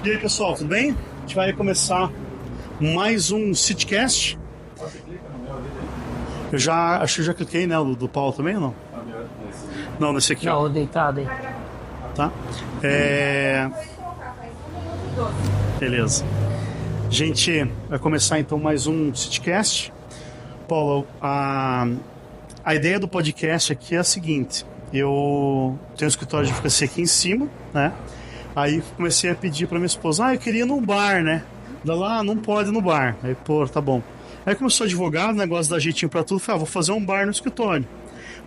E aí, pessoal, tudo bem? A gente vai começar mais um CityCast. Eu acho que eu já cliquei, né? Do Paulo também ou não? Não, nesse aqui, ó. Não, deitado aí. Tá? Beleza. A gente vai começar então mais um CityCast. Paulo, a ideia do podcast aqui é a seguinte: eu tenho um escritório de advocacia aqui em cima, né? Aí comecei a pedir pra minha esposa, eu queria ir num bar, né? Da lá, não pode ir no bar. Aí, pô, tá bom. Aí como eu sou advogado, negócio da jeitinho pra tudo, falei, vou fazer um bar no escritório.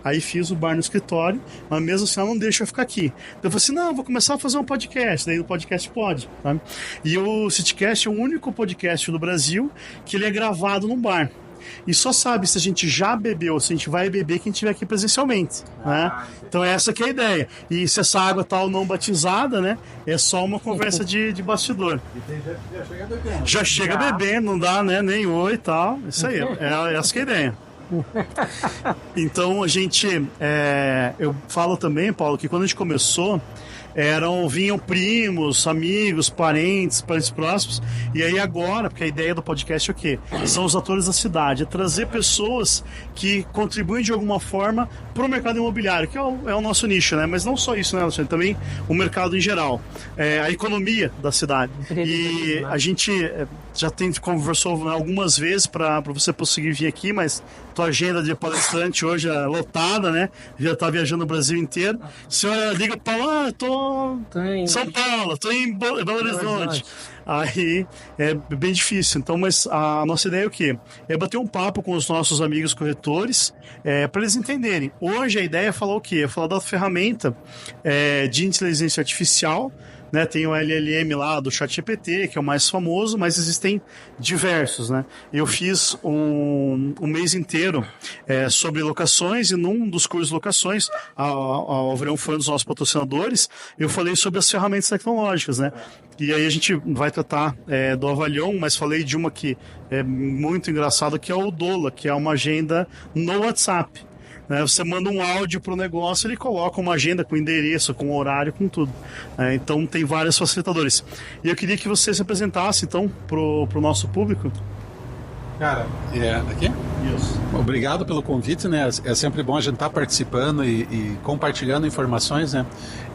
Aí fiz o bar no escritório, mas mesmo assim ela não deixa eu ficar aqui. Então eu falei assim, não, vou começar a fazer um podcast. Daí o podcast pode, tá? E o CityCast é o único podcast do Brasil que ele é gravado num bar. E só sabe se a gente já bebeu ou se a gente vai beber quem estiver aqui presencialmente, né? Então essa que é a ideia. E se essa água tá ou não batizada, né? É só uma conversa de bastidor. Já chega bebendo. Já chega bebendo, não dá, né? Nem oi e tal. Isso aí, essa que é a ideia. Então a gente... eu falo também, Paulo, que quando a gente começou... vinham primos, amigos, parentes próximos. E aí agora, porque a ideia do podcast é o quê? São os atores da cidade, é trazer pessoas que contribuem de alguma forma para o mercado imobiliário, que é o nosso nicho, né? Mas não só isso, né, Alexandre? Também o mercado em geral, a economia da cidade. E a gente já conversou, né, algumas vezes para você conseguir vir aqui, mas tua agenda de palestrante hoje é lotada, né? Já tá viajando o Brasil inteiro. A senhora liga para tô em São Paulo, tô em Belo Horizonte. Aí é bem difícil. Então, mas a nossa ideia é o quê? É bater um papo com os nossos amigos corretores, para eles entenderem. Hoje a ideia é falar o quê? É falar da ferramenta de inteligência artificial, né? Tem o LLM lá do ChatGPT, que é o mais famoso, mas existem diversos, né? Eu fiz um mês inteiro sobre locações, e num dos cursos de locações, ao Verão foi um dos nossos patrocinadores, eu falei sobre as ferramentas tecnológicas, né? E aí a gente vai tratar do Avalion, mas falei de uma que é muito engraçada, que é o Dola, que é uma agenda no WhatsApp. Você manda um áudio para o negócio, ele coloca uma agenda com endereço, com horário, com tudo. Então tem vários facilitadores. E eu queria que você se apresentasse então pro nosso público. Cara, aqui? Isso. Obrigado pelo convite, né? É sempre bom a gente estar participando e compartilhando informações, né?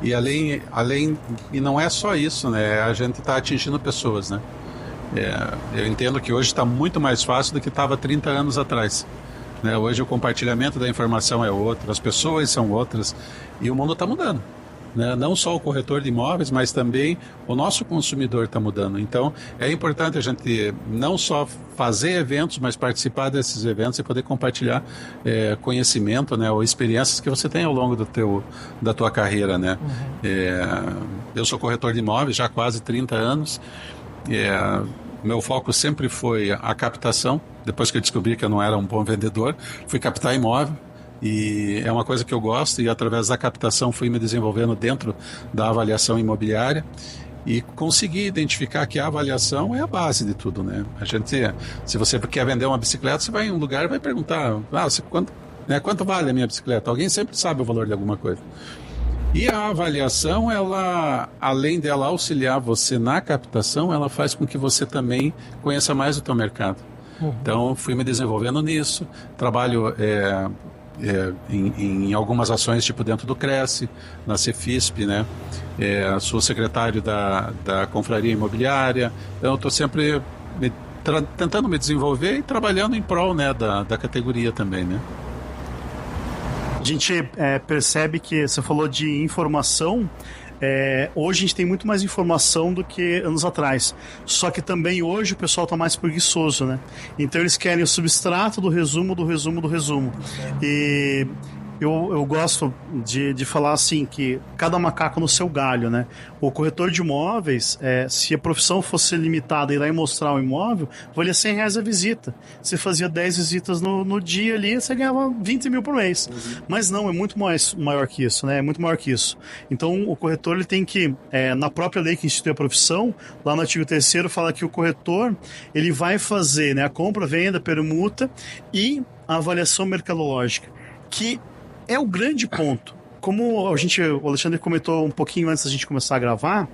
E e não é só isso, né? A gente está atingindo pessoas, né? Eu entendo que hoje está muito mais fácil do que estava 30 anos atrás. Hoje o compartilhamento da informação é outro, as pessoas são outras e o mundo está mudando, né? Não só o corretor de imóveis, mas também o nosso consumidor está mudando. Então é importante a gente não só fazer eventos, mas participar desses eventos e poder compartilhar conhecimento, né, ou experiências que você tem ao longo da tua carreira, né? Eu sou corretor de imóveis já há quase 30 anos. Meu foco sempre foi a captação. Depois que eu descobri que eu não era um bom vendedor, fui captar imóvel, e é uma coisa que eu gosto, e através da captação fui me desenvolvendo dentro da avaliação imobiliária e consegui identificar que a avaliação é a base de tudo, né? Se você quer vender uma bicicleta, você vai em um lugar e vai perguntar, quanto vale a minha bicicleta? Alguém sempre sabe o valor de alguma coisa. E a avaliação, ela, além dela auxiliar você na captação, ela faz com que você também conheça mais o teu mercado. Então, fui me desenvolvendo nisso, trabalho em algumas ações, tipo dentro do Cresce, na Cefisp, né? Sou secretário da Confraria Imobiliária, então estou sempre tentando me desenvolver e trabalhando em prol, né, da categoria também, né? A gente percebe que você falou de informação. Hoje a gente tem muito mais informação do que anos atrás. Só que também hoje o pessoal está mais preguiçoso, né? Então eles querem o substrato do resumo, do resumo, do resumo. E eu gosto de falar assim, que cada macaco no seu galho, né? O corretor de imóveis, se a profissão fosse limitada e ir lá e mostrar o imóvel, valia R$100 a visita. Você fazia 10 visitas no dia ali, você ganhava 20 mil por mês. Mas não, é muito maior que isso, né? É muito maior que isso. Então o corretor ele tem que, na própria lei que institui a profissão, lá no artigo 3º fala que o corretor ele vai fazer, né, a compra, venda, permuta e a avaliação mercadológica, que é o grande ponto. como o Alexandre comentou um pouquinho antes da gente começar a gravar,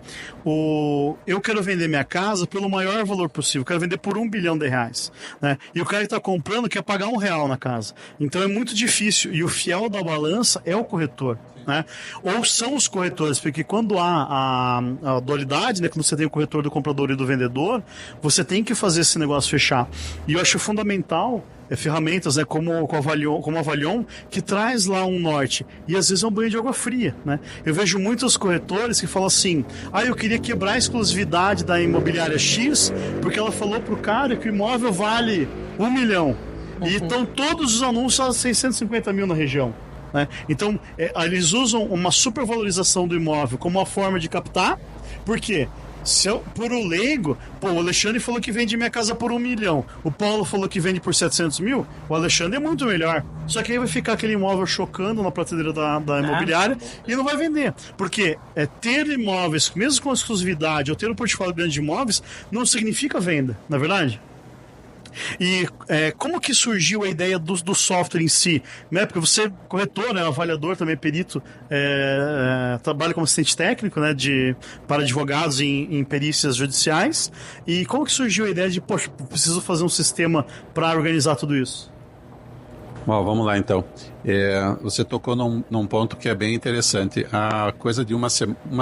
eu quero vender minha casa pelo maior valor possível, eu quero vender por R$1 bilhão, né? E o cara que está comprando quer pagar R$1 na casa. Então é muito difícil, e o fiel da balança é o corretor. Né? Ou são os corretores, porque quando há a dualidade, né, quando você tem o corretor do comprador e do vendedor, você tem que fazer esse negócio fechar. E eu acho fundamental ferramentas, né, como a Avalion, que traz lá um norte. E às vezes é um banho de água fria. Né? Eu vejo muitos corretores que falam assim: eu queria quebrar a exclusividade da imobiliária X, porque ela falou pro cara que o imóvel vale R$1 milhão. E estão todos os anúncios a 650 mil na região. Né? Então, eles usam uma supervalorização do imóvel como uma forma de captar, porque por o leigo, o Alexandre falou que vende minha casa por R$1 milhão, o Paulo falou que vende por 700 mil, o Alexandre é muito melhor. Só que aí vai ficar aquele imóvel chocando na prateleira da imobiliária e não vai vender. Porque ter imóveis, mesmo com exclusividade, ou ter um portfólio grande de imóveis, não significa venda, não é verdade? E como que surgiu a ideia do software em si? Né? Porque você é corretor, né? Avaliador, também perito, trabalha como assistente técnico, né? Para advogados em perícias judiciais. E como que surgiu a ideia de, poxa, preciso fazer um sistema para organizar tudo isso? Bom, vamos lá então. Você tocou num ponto que é bem interessante. Há coisa de uma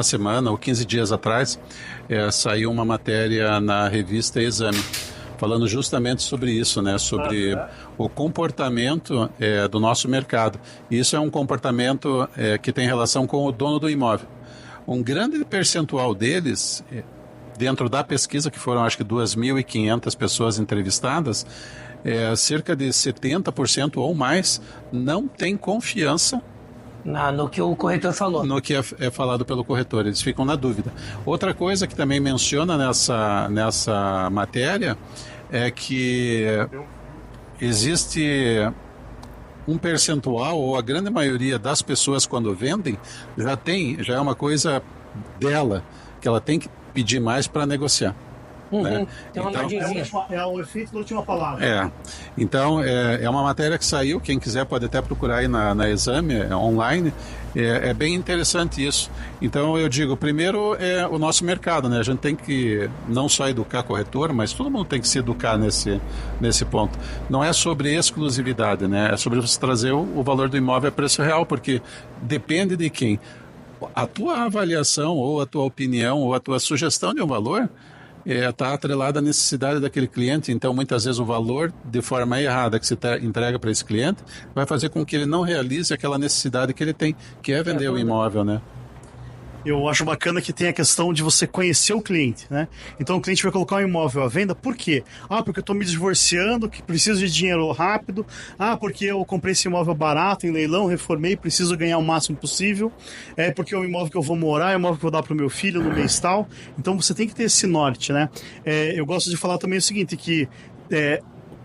semana ou 15 dias atrás, saiu uma matéria na revista Exame, falando justamente sobre isso, né? Sobre o comportamento do nosso mercado. E isso é um comportamento que tem relação com o dono do imóvel. Um grande percentual deles, dentro da pesquisa, que foram acho que 2.500 pessoas entrevistadas, cerca de 70% ou mais não tem confiança no que o corretor falou. No que é falado pelo corretor, eles ficam na dúvida. Outra coisa que também menciona nessa matéria é que existe um percentual, ou a grande maioria das pessoas quando vendem, já é uma coisa dela, que ela tem que pedir mais para negociar. Né? Tem uma margenzinha. É o efeito da última palavra. Então, é uma matéria que saiu, quem quiser pode até procurar aí na Exame, online. É bem interessante isso. Então, eu digo, primeiro é o nosso mercado, né? A gente tem que não só educar corretor, mas todo mundo tem que se educar nesse ponto. Não é sobre exclusividade, né? É sobre você trazer o valor do imóvel a preço real, porque depende de quem. A tua avaliação, ou a tua opinião, ou a tua sugestão de um valor está atrelada à necessidade daquele cliente. Então, muitas vezes, o valor de forma errada que você entrega para esse cliente vai fazer com que ele não realize aquela necessidade que ele tem, que é vender o imóvel, né? Eu acho bacana que tem a questão de você conhecer o cliente, né? Então o cliente vai colocar um imóvel à venda, por quê? Porque eu estou me divorciando, que preciso de dinheiro rápido. Porque eu comprei esse imóvel barato em leilão, reformei, preciso ganhar o máximo possível. Porque é o imóvel que eu vou morar, é o imóvel que eu vou dar para o meu filho no mês tal. Então você tem que ter esse norte, né? Eu gosto de falar também o seguinte, que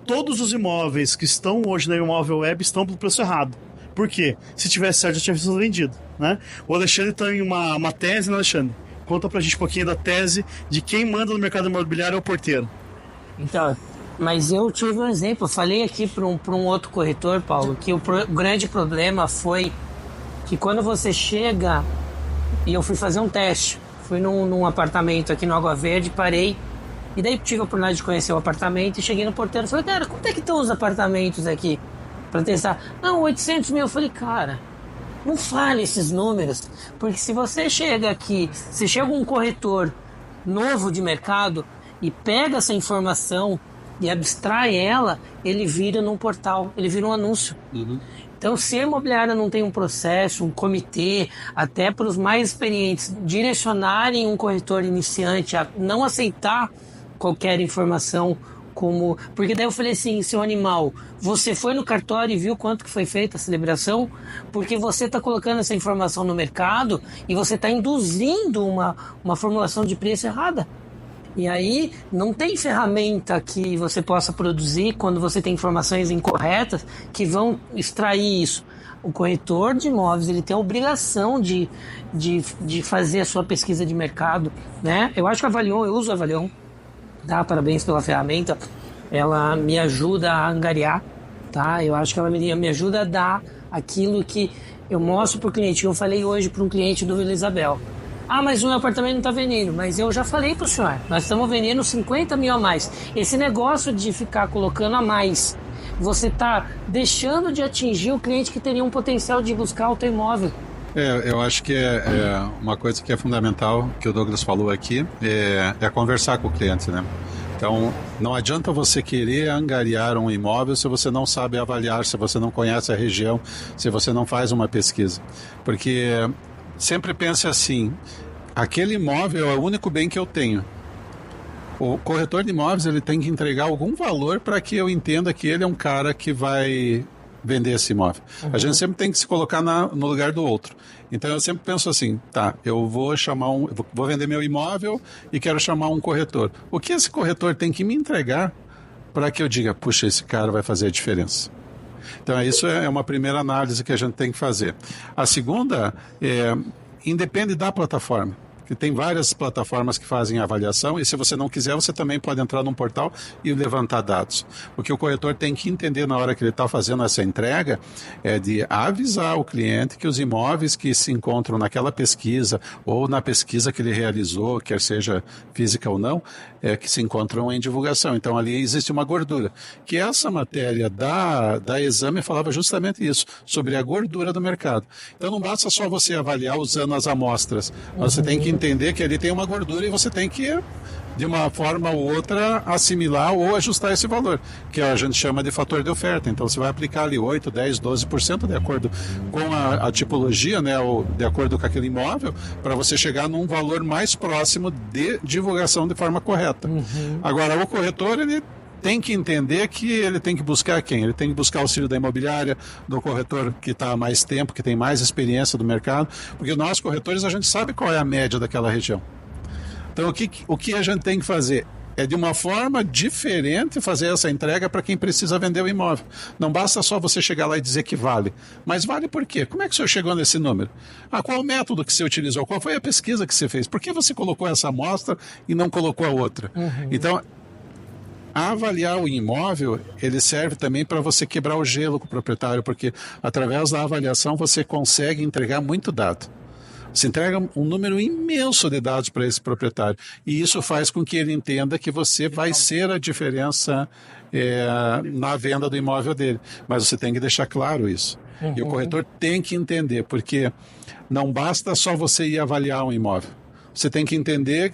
todos os imóveis que estão hoje na Imóvel Web estão pelo preço errado. Por quê? Se tivesse certo, já tinha sido vendido, né? O Alexandre tem uma tese, né, Alexandre? Conta pra gente um pouquinho da tese de quem manda no mercado imobiliário é o porteiro. Então, mas eu tive um exemplo, eu falei aqui para um outro corretor, Paulo, que o grande problema foi que quando você chega, e eu fui fazer um teste, fui num apartamento aqui no Água Verde, parei, e daí tive a oportunidade de conhecer o apartamento, e cheguei no porteiro e falei, cara, quanto é que estão os apartamentos aqui? Para testar. Não, 800 mil. Eu falei, cara, não fale esses números, porque se você chega aqui, se chega um corretor novo de mercado e pega essa informação e abstrai ela, ele vira num portal, ele vira um anúncio. Então, se a imobiliária não tem um processo, um comitê, até para os mais experientes direcionarem um corretor iniciante a não aceitar qualquer informação, porque daí eu falei assim, seu animal, você foi no cartório e viu quanto que foi feita a celebração? Porque você está colocando essa informação no mercado e você está induzindo uma formulação de preço errada. E aí não tem ferramenta que você possa produzir quando você tem informações incorretas que vão extrair isso. O corretor de imóveis, ele tem a obrigação de fazer a sua pesquisa de mercado, né? Eu acho que a Avalion, eu uso a Avalion, tá? Parabéns pela ferramenta, ela me ajuda a angariar, tá? Eu acho que ela me ajuda a dar aquilo que Eu mostro para o cliente. Eu falei hoje para um cliente do Vila Isabel. Ah, mas o meu apartamento não está vendendo. Mas eu já falei para o senhor, nós estamos vendendo 50 mil a mais. Esse negócio de ficar colocando a mais, você está deixando de atingir o cliente que teria um potencial de buscar o teu imóvel. Eu acho que é uma coisa que é fundamental, que o Douglas falou aqui, é conversar com o cliente, né? Então, não adianta você querer angariar um imóvel se você não sabe avaliar, se você não conhece a região, se você não faz uma pesquisa. Porque sempre pense assim, aquele imóvel é o único bem que eu tenho. O corretor de imóveis ele tem que entregar algum valor para que eu entenda que ele é um cara que vai vender esse imóvel. Uhum. A gente sempre tem que se colocar no lugar do outro. Então eu sempre penso assim, tá, eu vou vender meu imóvel e quero chamar um corretor. O que esse corretor tem que me entregar para que eu diga, puxa, esse cara vai fazer a diferença? Então isso é uma primeira análise que a gente tem que fazer. A segunda independe da plataforma. Que tem várias plataformas que fazem avaliação e se você não quiser, você também pode entrar num portal e levantar dados. O que o corretor tem que entender na hora que ele está fazendo essa entrega é de avisar o cliente que os imóveis que se encontram naquela pesquisa ou na pesquisa que ele realizou, quer seja física ou não, que se encontram em divulgação. Então ali existe uma gordura. Que essa matéria da Exame falava justamente isso, sobre a gordura do mercado. Então não basta só você avaliar usando as amostras, você tem que entender que ali tem uma gordura e você tem que, de uma forma ou outra, assimilar ou ajustar esse valor, que a gente chama de fator de oferta. Então você vai aplicar ali 8, 10, 12% de acordo com a tipologia, né, ou de acordo com aquele imóvel, para você chegar num valor mais próximo de divulgação de forma correta. Uhum. Agora, o corretor, ele tem que entender que ele tem que buscar quem? Ele tem que buscar o auxílio da imobiliária, do corretor que está há mais tempo, que tem mais experiência do mercado, porque nós, corretores, a gente sabe qual é a média daquela região. Então, o que a gente tem que fazer? É de uma forma diferente fazer essa entrega para quem precisa vender o imóvel. Não basta só você chegar lá e dizer que vale. Mas vale por quê? Como é que o senhor chegou nesse número? Qual o método que você utilizou? Qual foi a pesquisa que você fez? Por que você colocou essa amostra e não colocou a outra? Uhum. Então, avaliar o imóvel, ele serve também para você quebrar o gelo com o proprietário, porque através da avaliação você consegue entregar muito dado. Você entrega um número imenso de dados para esse proprietário. E isso faz com que ele entenda que você vai ser a diferença na venda do imóvel dele. Mas você tem que deixar claro isso. Uhum. E o corretor tem que entender, porque não basta só você ir avaliar um imóvel. Você tem que entender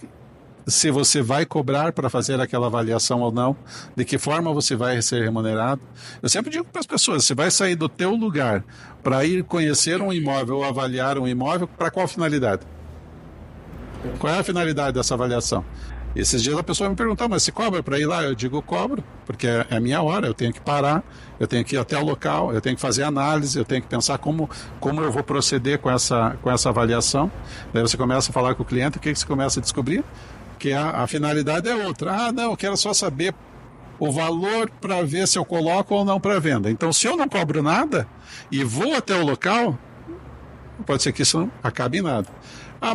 se você vai cobrar para fazer aquela avaliação ou não, de que forma você vai ser remunerado. Eu sempre digo para as pessoas, você vai sair do teu lugar para ir conhecer um imóvel ou avaliar um imóvel, para qual finalidade? Qual é a finalidade dessa avaliação? Esses dias a pessoa me perguntou, mas você cobra para ir lá? Eu digo, cobro, porque é a minha hora, eu tenho que parar, eu tenho que ir até o local, eu tenho que fazer análise, eu tenho que pensar como eu vou proceder com essa avaliação. Daí você começa a falar com o cliente, o que você começa a descobrir? Que a finalidade é outra. Não, eu quero só saber o valor para ver se eu coloco ou não para venda. Então, se eu não cobro nada e vou até o local, pode ser que isso não acabe em nada.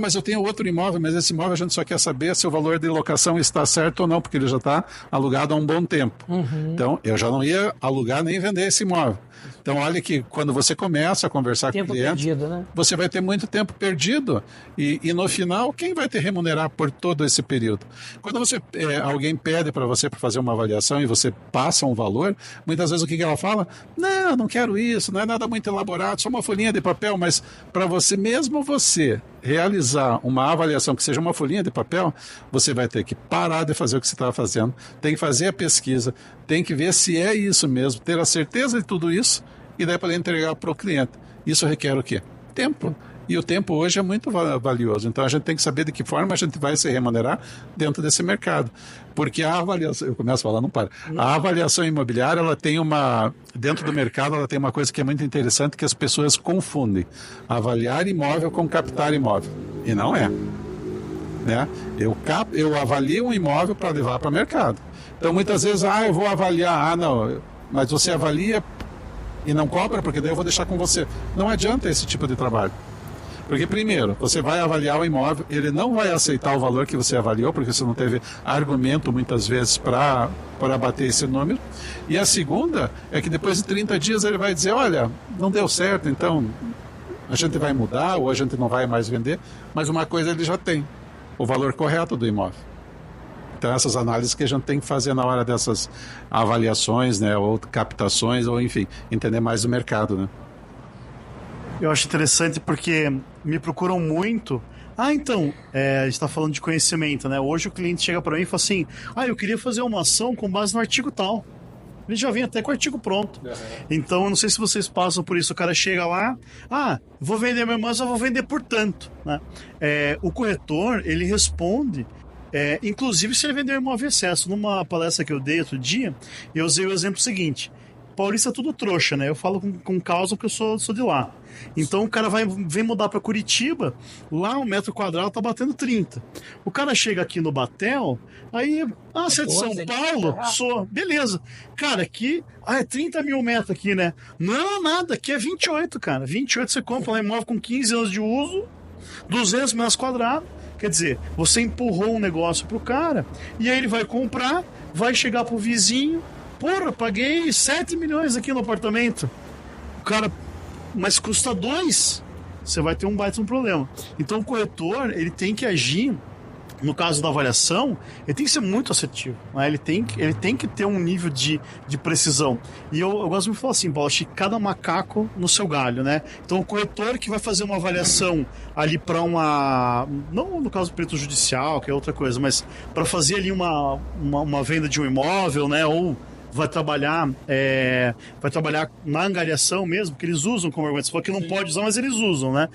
Mas eu tenho outro imóvel, mas esse imóvel a gente só quer saber se o valor de locação está certo ou não, porque ele já está alugado há um bom tempo. Uhum. Então, eu já não ia alugar nem vender esse imóvel. Então, olha que quando você começa a conversar com o cliente, perdido, né? Você vai ter muito tempo perdido e no final, quem vai te remunerar por todo esse período? Quando alguém pede para você para fazer uma avaliação e você passa um valor, muitas vezes o que ela fala? Não quero isso, não é nada muito elaborado, só uma folhinha de papel, mas para você, mesmo você realizar uma avaliação que seja uma folhinha de papel, você vai ter que parar de fazer o que você está fazendo, tem que fazer a pesquisa, tem que ver se é isso mesmo, ter a certeza de tudo isso e daí poder entregar para o cliente. Isso requer o quê? Tempo. E o tempo hoje é muito valioso. Então a gente tem que saber de que forma a gente vai se remunerar dentro desse mercado. Porque a avaliação, eu começo a falar, não para. A avaliação imobiliária, ela tem dentro do mercado, ela tem uma coisa que é muito interessante, que as pessoas confundem. Avaliar imóvel com captar imóvel. E não é. Né? Eu avalio um imóvel para levar para o mercado. Então muitas vezes, eu vou avaliar, não, mas você avalia e não cobra, porque daí eu vou deixar com você. Não adianta esse tipo de trabalho. Porque, primeiro, você vai avaliar o imóvel, ele não vai aceitar o valor que você avaliou, porque você não teve argumento, muitas vezes, para bater esse número. E a segunda é que depois de 30 dias ele vai dizer, olha, não deu certo, então A gente vai mudar ou a gente não vai mais vender, mas uma coisa ele já tem, o valor correto do imóvel. Então essas análises que a gente tem que fazer na hora dessas avaliações, né, ou captações, ou enfim, entender mais do mercado, né? Eu acho interessante porque me procuram muito. A gente está falando de conhecimento, né? Hoje o cliente chega para mim e fala assim: eu queria fazer uma ação com base no artigo tal. Ele já vem até com o artigo pronto. Então, eu não sei se vocês passam por isso. O cara chega lá, vou vender meu imóvel, eu vou vender por tanto, né? O corretor, ele responde, inclusive se ele vender um imóvel em excesso. Numa palestra que eu dei outro dia, eu usei o exemplo seguinte: Paulista é tudo trouxa, né? Eu falo com causa porque eu sou de lá. Então o cara vem mudar para Curitiba, lá um metro quadrado tá batendo 30. O cara chega aqui no Batel, aí, você é de São Paulo? Sou. Beleza. Cara, aqui, é 30 mil metros aqui, né? Não, nada, aqui é 28, cara. 28 você compra um imóvel com 15 anos de uso, 200 metros quadrados. Quer dizer, você empurrou um negócio pro cara, e aí ele vai comprar, vai chegar pro vizinho, porra, paguei 7 milhões aqui no apartamento. O cara, mas custa 2. Você vai ter um baita problema. Então o corretor, ele tem que agir, no caso da avaliação, ele tem que ser muito assertivo, né? Ele tem que ter um nível de precisão. E eu gosto de falar assim, Paulo, acho que cada macaco no seu galho, né? Então o corretor que vai fazer uma avaliação ali para não no caso do perito judicial, que é outra coisa, mas para fazer ali uma venda de um imóvel, né? Ou vai trabalhar na angariação mesmo, que eles usam como argumento. Você falou que não pode usar, mas eles usam, né?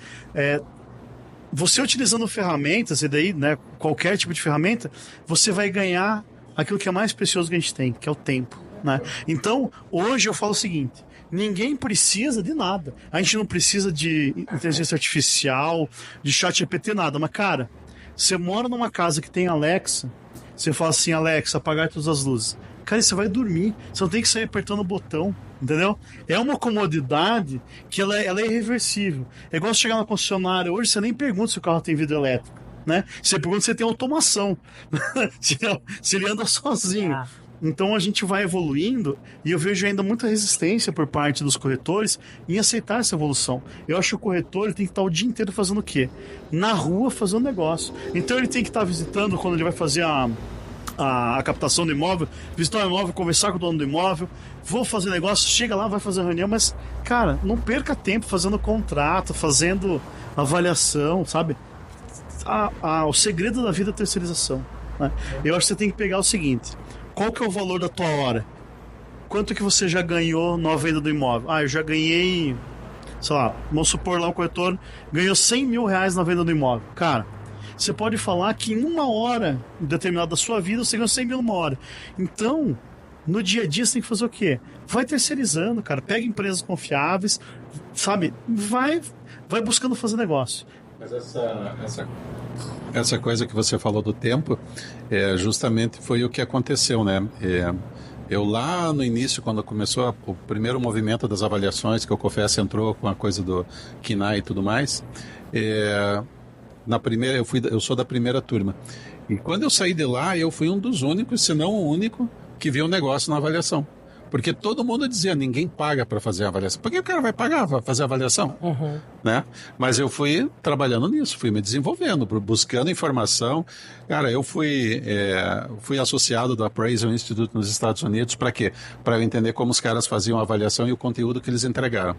Você utilizando ferramentas, e daí, né, qualquer tipo de ferramenta, você vai ganhar aquilo que é mais precioso que a gente tem, que é o tempo, né? Então, hoje eu falo o seguinte: ninguém precisa de nada. A gente não precisa de inteligência artificial, de chat GPT, nada. Mas, cara, você mora numa casa que tem Alexa, você fala assim: Alexa, apagar todas as luzes. Cara, você vai dormir, você não tem que sair apertando o botão, entendeu? É uma comodidade que ela é irreversível. É igual você chegar na concessionária hoje, você nem pergunta se o carro tem vidro elétrico, né? Você pergunta se tem automação, se ele anda sozinho. Então a gente vai evoluindo, e eu vejo ainda muita resistência por parte dos corretores em aceitar essa evolução. Eu acho que o corretor tem que estar o dia inteiro fazendo o quê? Na rua, fazendo negócio. Então ele tem que estar visitando quando ele vai fazer a captação do imóvel, visitar o imóvel, conversar com o dono do imóvel, vou fazer negócio, chega lá, vai fazer reunião, mas, cara, não perca tempo fazendo contrato, fazendo avaliação, sabe? O segredo da vida é a terceirização, né? Eu acho que você tem que pegar o seguinte: qual que é o valor da tua hora? Quanto que você já ganhou na venda do imóvel? Eu já ganhei, sei lá, vamos supor lá, um corretor ganhou 100 mil reais na venda do imóvel. Cara, você pode falar que em uma hora determinada da sua vida você ganhou 100 mil numa hora. Então, no dia a dia você tem que fazer o quê? Vai terceirizando, cara. Pega empresas confiáveis, sabe? Vai buscando fazer negócio. Mas essa coisa que você falou do tempo, justamente foi o que aconteceu, né? Eu lá no início, quando começou o primeiro movimento das avaliações, que o COFES entrou com a coisa do KINAI e tudo mais, na primeira, eu sou da primeira turma. E quando eu saí de lá, eu fui um dos únicos, se não o único, que viu um negócio na avaliação. Porque todo mundo dizia: ninguém paga para fazer a avaliação. Por que o cara vai pagar para fazer a avaliação? Uhum. Né? Mas eu fui trabalhando nisso, fui me desenvolvendo, buscando informação. Cara, eu fui associado do Appraisal Institute nos Estados Unidos. Para quê? Para eu entender como os caras faziam a avaliação e o conteúdo que eles entregaram.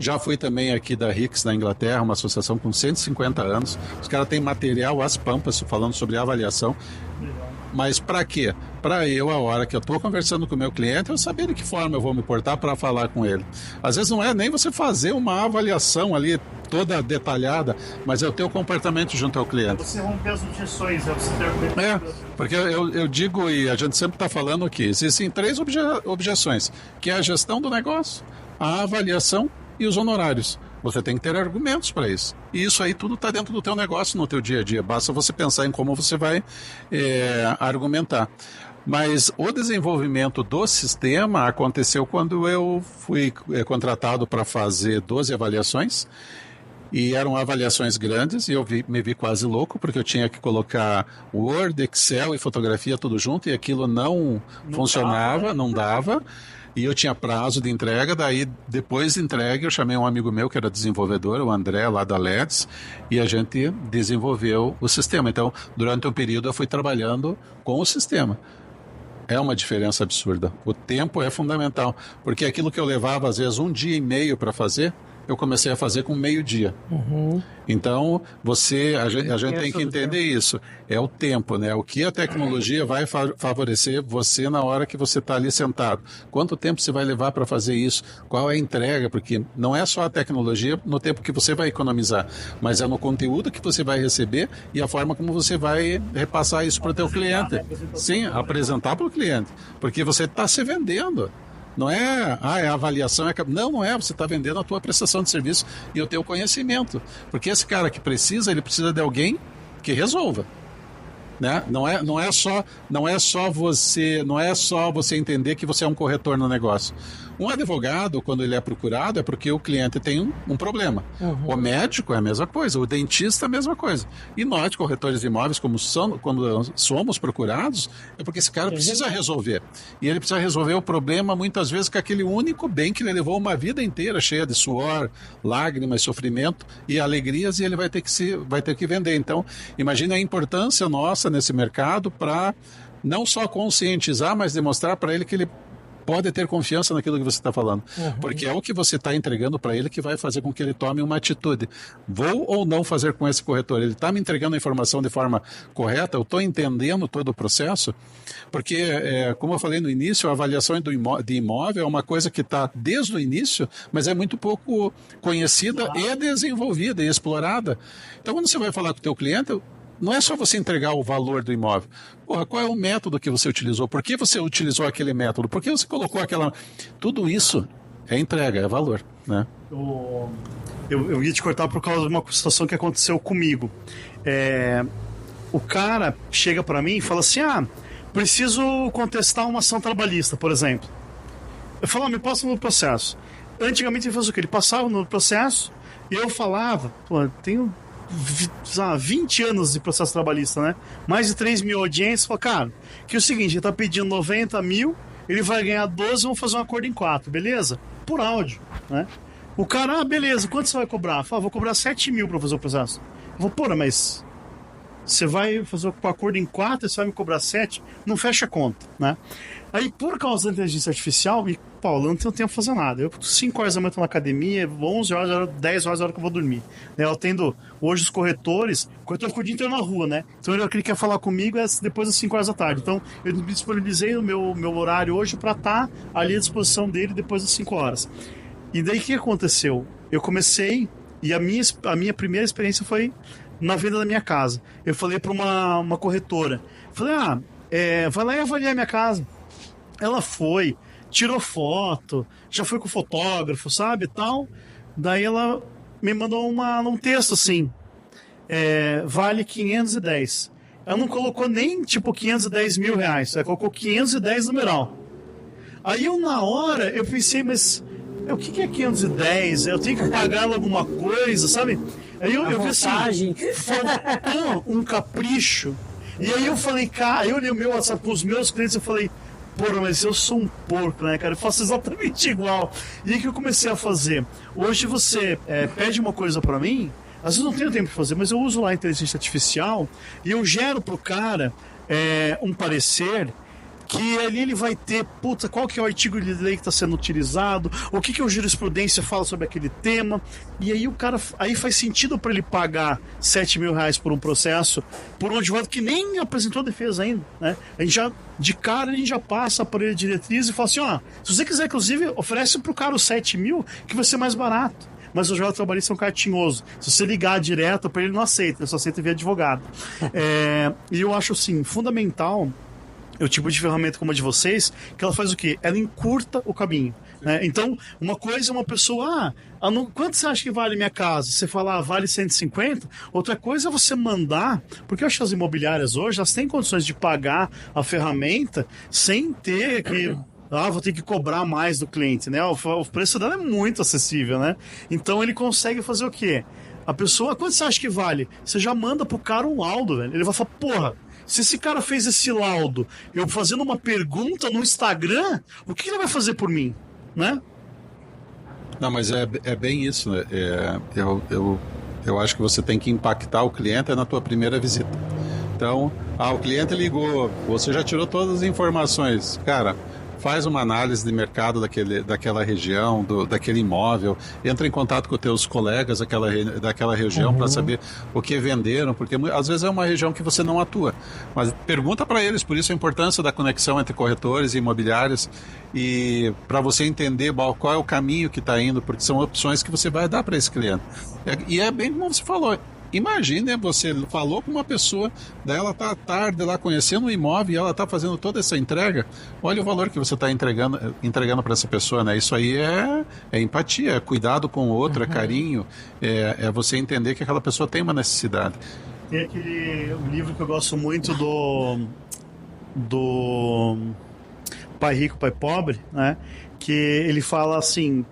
Já fui também aqui da RICS, na Inglaterra, uma associação com 150 anos. Os caras têm material às pampas falando sobre avaliação. Mas para quê? Para eu, a hora que eu estou conversando com o meu cliente, eu saber de que forma eu vou me portar para falar com ele. Às vezes não é nem você fazer uma avaliação ali toda detalhada, mas é o teu comportamento junto ao cliente. Você romper as objeções, você ter porque eu digo, e a gente sempre está falando que existem 3 objeções, que é a gestão do negócio, a avaliação e os honorários. Você tem que ter argumentos para isso. E isso aí tudo está dentro do teu negócio, no teu dia a dia. Basta você pensar em como você vai argumentar. Mas o desenvolvimento do sistema aconteceu quando eu fui contratado para fazer 12 avaliações. E eram avaliações grandes, e eu me vi quase louco, porque eu tinha que colocar Word, Excel e fotografia tudo junto, e aquilo não funcionava, não dava. E eu tinha prazo de entrega, daí depois de entrega eu chamei um amigo meu que era desenvolvedor, o André, lá da LEDs, e a gente desenvolveu o sistema. Então, durante um período eu fui trabalhando com o sistema. É uma diferença absurda. O tempo é fundamental, porque aquilo que eu levava às vezes 1 dia e meio para fazer, eu comecei a fazer com meio-dia. Então, a gente tem que entender isso. É o tempo, né? O que a tecnologia vai favorecer você na hora que você está ali sentado. Quanto tempo você vai levar para fazer isso? Qual é a entrega? Porque não é só a tecnologia no tempo que você vai economizar, mas é no conteúdo que você vai receber e a forma como você vai repassar isso para o teu cliente. Sim, apresentar para o cliente. Porque você está se vendendo. Não é, a avaliação é... Não é, você está vendendo a tua prestação de serviço e o teu conhecimento. Porque esse cara que precisa, ele precisa de alguém que resolva. Né? Não é só você entender que você é um corretor no negócio. Um advogado, quando ele é procurado, é porque o cliente tem um problema. O médico é a mesma coisa, o dentista é a mesma coisa. E nós, corretores de imóveis, quando somos procurados, é porque esse cara precisa resolver. E ele precisa resolver o problema, muitas vezes, com aquele único bem que ele levou uma vida inteira, cheia de suor, lágrimas, sofrimento e alegrias, e ele vai ter que vender. Então, imagine a importância nossa nesse mercado para não só conscientizar, mas demonstrar para ele que ele pode ter confiança naquilo que você está falando. Porque é o que você está entregando para ele que vai fazer com que ele tome uma atitude. Vou ou não fazer com esse corretor? Ele está me entregando a informação de forma correta? Eu estou entendendo todo o processo? Porque, como eu falei no início, a avaliação de imóvel é uma coisa que está desde o início, mas é muito pouco conhecida e desenvolvida e explorada. Então, quando você vai falar com o teu cliente, não é só você entregar o valor do imóvel. Porra, qual é o método que você utilizou? Por que você utilizou aquele método? Por que você colocou aquela... Tudo isso é entrega, é valor, né? Eu ia te cortar por causa de uma situação que aconteceu comigo. O cara chega para mim e fala assim, preciso contestar uma ação trabalhista, por exemplo. Eu falo, me passa no processo. Antigamente ele fazia o quê? Ele passava no processo e eu falava, tenho 20 anos de processo trabalhista, né? Mais de 3 mil audiências. Fala, cara, que é o seguinte, ele tá pedindo 90 mil, ele vai ganhar 12, vamos fazer um acordo em 4, beleza? Por áudio, né? O cara, beleza, quanto você vai cobrar? Fala, vou cobrar 7 mil pra fazer o processo. Eu vou, porra, mas você vai fazer o acordo em 4 e você vai me cobrar 7? Não fecha a conta, né? Aí, por causa da inteligência artificial, Paulo, eu não tenho tempo pra fazer nada. Eu, 5 horas da manhã, tô na academia, 11 horas, 10 horas, a hora que eu vou dormir. Eu atendo hoje os corretores, o corretor ficou o dia inteiro na rua, né? Então, o que ele quer falar comigo é depois das 5 horas da tarde. Então, eu me disponibilizei o meu horário hoje pra estar ali à disposição dele depois das 5 horas. E daí, o que aconteceu? Eu comecei, e a minha primeira experiência foi na venda da minha casa. Eu falei pra uma corretora, falei, vai lá e avaliar a minha casa. Ela foi, tirou foto, já foi com o fotógrafo, sabe, tal. Daí ela me mandou um texto assim, vale 510. Ela não colocou nem, 510 mil reais, ela colocou 510 numeral. Aí na hora, eu pensei, mas o que é 510? Eu tenho que pagar alguma coisa, sabe? Aí eu vi assim, faltou um capricho. E aí eu falei, cara, eu olhei o meu WhatsApp com os meus clientes e falei, porra, mas eu sou um porco, né, cara? Eu faço exatamente igual. E aí que eu comecei a fazer. Hoje você pede uma coisa pra mim, às vezes não tenho tempo de fazer, mas eu uso lá a inteligência artificial e eu gero pro cara um parecer que ali ele vai ter, qual que é o artigo de lei que está sendo utilizado, o que a jurisprudência fala sobre aquele tema, e aí o cara, aí faz sentido para ele pagar 7 mil reais por um processo, por um advogado que nem apresentou defesa ainda, né? A gente já, de cara, a gente já passa por ele a diretriz e fala assim, se você quiser, inclusive, oferece pro cara os 7 mil, que vai ser mais barato. Mas os advogados trabalhistas são cartinhosos. Se você ligar direto para ele, não aceita, ele só aceita via advogado. E eu acho, assim, fundamental o tipo de ferramenta como a de vocês, que ela faz o quê? Ela encurta o caminho, né? Então, uma coisa é uma pessoa, quanto você acha que vale minha casa? Você fala, vale 150? Outra coisa é você mandar, porque eu acho que as imobiliárias hoje, elas têm condições de pagar a ferramenta sem ter que... vou ter que cobrar mais do cliente, né? O preço dela é muito acessível, né? Então, ele consegue fazer o quê? A pessoa, quanto você acha que vale? Você já manda pro cara um laudo, velho. Ele vai falar, porra, se esse cara fez esse laudo, eu fazendo uma pergunta no Instagram, o que ele vai fazer por mim, né? Não, mas é bem isso, né? Eu acho que você tem que impactar o cliente na tua primeira visita. Então, o cliente ligou, você já tirou todas as informações. Cara, faz uma análise de mercado daquela região, daquele imóvel, entra em contato com os teus colegas daquela região para saber o que venderam, porque às vezes é uma região que você não atua. Mas pergunta para eles, por isso a importância da conexão entre corretores e imobiliários, e para você entender qual é o caminho que está indo, porque são opções que você vai dar para esse cliente. E é bem como você falou. Imagine, você falou com uma pessoa, daí ela está à tarde lá conhecendo o imóvel e ela está fazendo toda essa entrega. Olha o valor que você está entregando para essa pessoa, né? Isso aí é empatia, é cuidado com o outro, é carinho, é você entender que aquela pessoa tem uma necessidade. Tem aquele livro que eu gosto muito do Pai Rico, Pai Pobre, né? Que ele fala assim,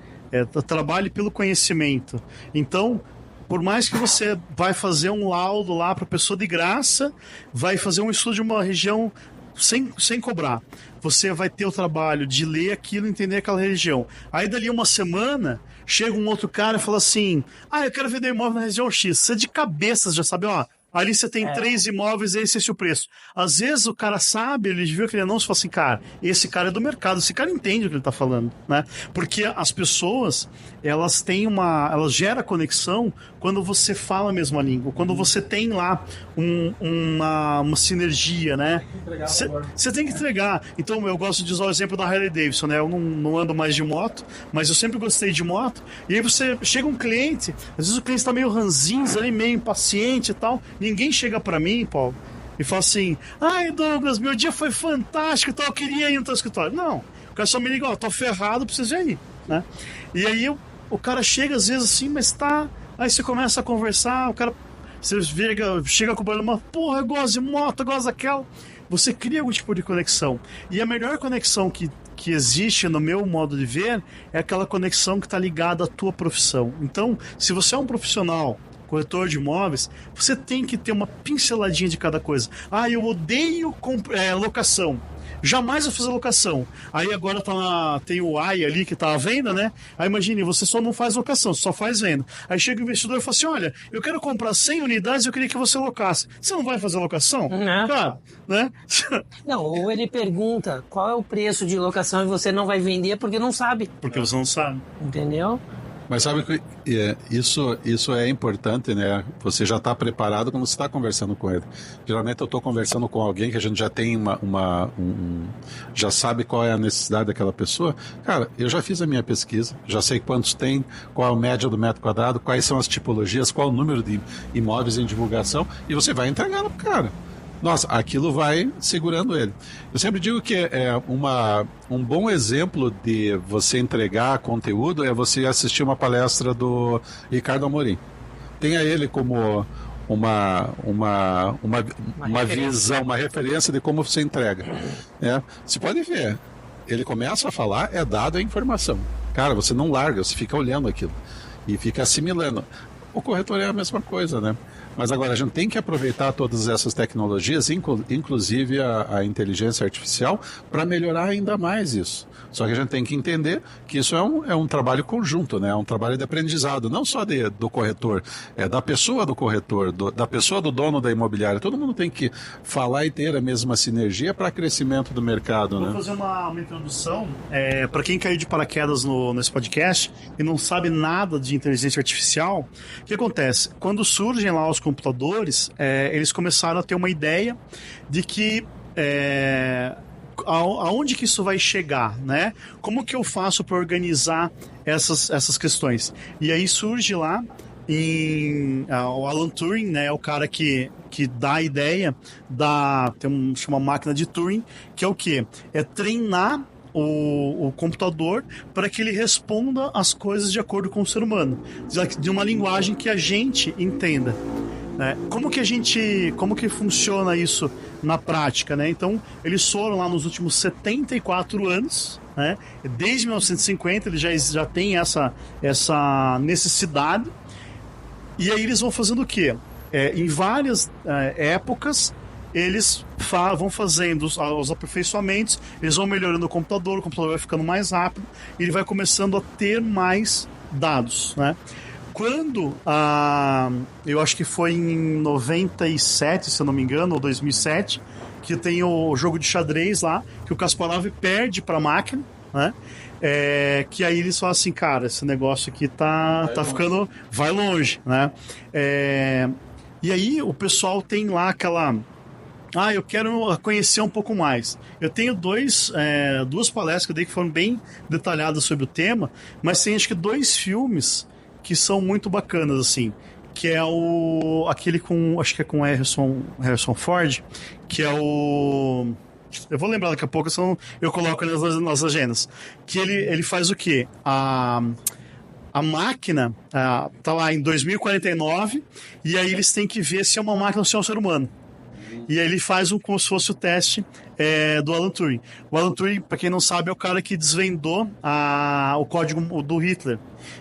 trabalhe pelo conhecimento. Então, por mais que você vai fazer um laudo lá para a pessoa de graça, vai fazer um estudo de uma região sem cobrar, você vai ter o trabalho de ler aquilo e entender aquela região. Aí dali uma semana, chega um outro cara e fala assim, eu quero vender imóvel na região X. Você de cabeça já sabe, ali você tem 3 imóveis, esse é o preço. Às vezes o cara sabe, ele viu aquele anúncio e fala assim, cara, esse cara é do mercado, esse cara entende o que ele está falando, né? Porque as pessoas, elas geram conexão quando você fala a mesma língua, quando você tem lá uma sinergia, né? Você tem que entregar. Então eu gosto de usar o exemplo da Harley Davidson, né? Eu não ando mais de moto, mas eu sempre gostei de moto. E aí você chega um cliente, às vezes o cliente está meio ranzinza, meio impaciente e tal. Ninguém chega pra mim, Paulo, e fala assim, Douglas, meu dia foi fantástico e tal, eu queria ir no teu escritório. Não, o cara só me liga, tô ferrado, preciso ir, né? E aí o cara chega às vezes assim, mas tá... Aí você começa a conversar, o cara... Você chega com o problema, porra, eu gosto de moto, eu gosto daquela... Você cria algum tipo de conexão. E a melhor conexão que existe no meu modo de ver é aquela conexão que está ligada à tua profissão. Então, se você é um profissional corretor de imóveis, você tem que ter uma pinceladinha de cada coisa. Eu odeio locação. Jamais vou fazer locação. Aí agora tem o AI ali que tá à venda, né? Aí imagine, você só não faz locação, só faz venda. Aí chega o investidor e fala assim, olha, eu quero comprar 100 unidades, eu queria que você locasse. Você não vai fazer locação? Não. Cara, né? Não, ou ele pergunta qual é o preço de locação e você não vai vender porque não sabe. Porque você não sabe. Entendeu? Mas sabe que isso é importante, né? Você já está preparado quando você está conversando com ele. Geralmente eu estou conversando com alguém que a gente já tem já sabe qual é a necessidade daquela pessoa. Cara, eu já fiz a minha pesquisa, já sei quantos tem, qual a média do metro quadrado, quais são as tipologias, qual o número de imóveis em divulgação, e você vai entregando pro cara. Nossa, aquilo vai segurando ele. Eu sempre digo que um bom exemplo de você entregar conteúdo é você assistir uma palestra do Ricardo Amorim. Tenha ele como uma visão, uma referência de como você entrega. Você pode ver, ele começa a falar, dado a informação. Cara, você não larga, você fica olhando aquilo e fica assimilando. O corretor é a mesma coisa, né? Mas agora a gente tem que aproveitar todas essas tecnologias, inclusive a inteligência artificial, para melhorar ainda mais isso. Só que a gente tem que entender que isso é um trabalho conjunto, né? É um trabalho de aprendizado, não só do corretor, da pessoa do corretor, da pessoa do dono da imobiliária. Todo mundo tem que falar e ter a mesma sinergia para crescimento do mercado. Vou fazer uma introdução para quem caiu de paraquedas nesse podcast e não sabe nada de inteligência artificial. O que acontece? Quando surgem lá os computadores, eles começaram a ter uma ideia de que aonde que isso vai chegar, né? Como que eu faço para organizar essas questões? E aí surge lá o Alan Turing, né? O cara que dá a ideia chama máquina de Turing, que é o quê? É treinar o computador para que ele responda as coisas de acordo com o ser humano, de uma linguagem que a gente entenda. Como que funciona isso na prática, né? Então, eles foram lá nos últimos 74 anos, né? Desde 1950 eles já têm essa necessidade. E aí eles vão fazendo o quê? Em várias épocas, eles vão fazendo os aperfeiçoamentos, eles vão melhorando o computador vai ficando mais rápido, e ele vai começando a ter mais dados, né? Quando, eu acho que foi em 97, se eu não me engano, ou 2007, que tem o jogo de xadrez lá, que o Kasparov perde para a máquina, né? Que aí eles falam assim, cara, esse negócio aqui tá ficando... vai longe, né? E aí o pessoal tem lá aquela... eu quero conhecer um pouco mais. Eu tenho duas palestras que eu dei que foram bem detalhadas sobre o tema, mas tem acho que 2 filmes que são muito bacanas, assim, que é aquele com, acho que é com Harrison Ford, que é o... Eu vou lembrar daqui a pouco, senão eu coloco nas agendas. Que ele faz o quê? A máquina tá lá em 2049, e aí eles têm que ver se é uma máquina ou se é um ser humano. E aí ele faz como se fosse o teste do Alan Turing. O Alan Turing, para quem não sabe, é o cara que desvendou o código do Hitler.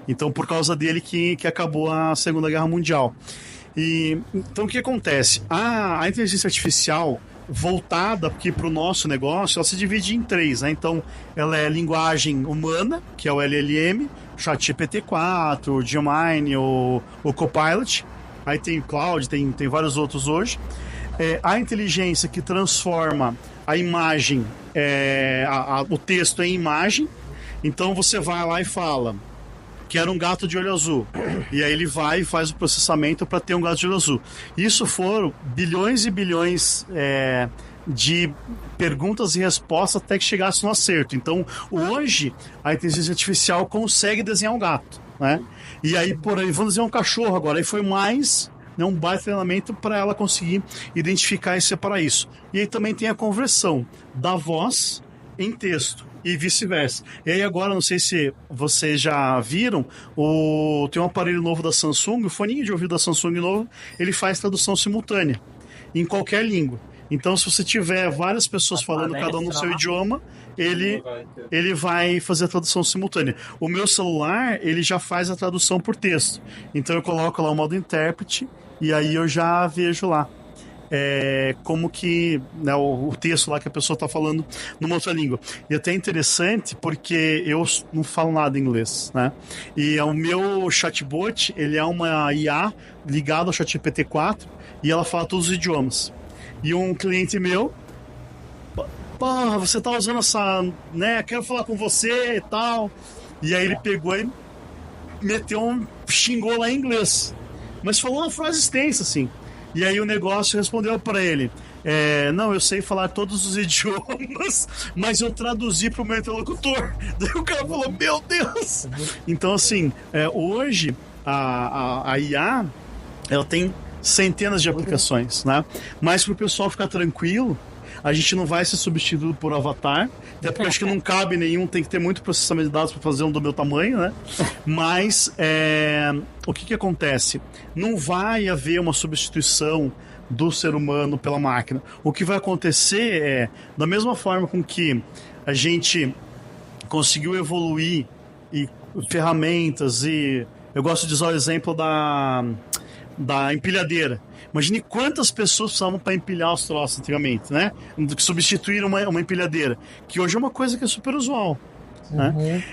Então, por causa dele que acabou a Segunda Guerra Mundial. Então, o que acontece? A inteligência artificial voltada aqui para o nosso negócio, ela se divide em 3, né? Então, ela é linguagem humana, que é o LLM, o ChatGPT-4, o Gemini, o Copilot. Aí tem o Cloud, tem vários outros hoje. A inteligência que transforma a imagem, o texto em imagem. Então você vai lá e fala: quero um gato de olho azul. E aí ele vai e faz o processamento para ter um gato de olho azul. Isso foram bilhões e bilhões de perguntas e respostas até que chegasse no acerto. Então hoje a inteligência artificial consegue desenhar um gato, né? E aí, vamos desenhar um cachorro agora. Aí foi mais... um baita treinamento para ela conseguir identificar e separar isso. E aí também tem a conversão da voz em texto e vice-versa. E aí agora, não sei se vocês já viram, tem um aparelho novo da Samsung, o foninho de ouvido da Samsung novo, ele faz tradução simultânea em qualquer língua. Então, se você tiver várias pessoas falando cada um no seu idioma, ele vai fazer a tradução simultânea. O meu celular, ele já faz a tradução por texto. Então eu coloco lá o modo intérprete e aí eu já vejo lá como que, né, o texto lá que a pessoa está falando numa outra língua. E até é interessante porque eu não falo nada em inglês, né? E o meu chatbot, ele é uma IA ligada ao ChatGPT-4 e ela fala todos os idiomas. E um cliente meu, você tá usando essa, né, quero falar com você e tal. E aí ele pegou e xingou lá em inglês, mas falou uma frase extensa assim. E aí o negócio respondeu para ele: não, eu sei falar todos os idiomas, mas eu traduzi para o meu interlocutor. Daí o cara falou: meu Deus. Então assim, hoje a IA, ela tem centenas de aplicações, né? Mas para o pessoal ficar tranquilo, a gente não vai ser substituído por avatar, até porque acho que não cabe nenhum, tem que ter muito processamento de dados para fazer um do meu tamanho, né? Mas o que acontece? Não vai haver uma substituição do ser humano pela máquina. O que vai acontecer da mesma forma com que a gente conseguiu evoluir e ferramentas, e eu gosto de usar o exemplo da empilhadeira. Imagine quantas pessoas precisavam para empilhar os troços antigamente, né? Substituir uma empilhadeira, que hoje é uma coisa que é super usual. Né?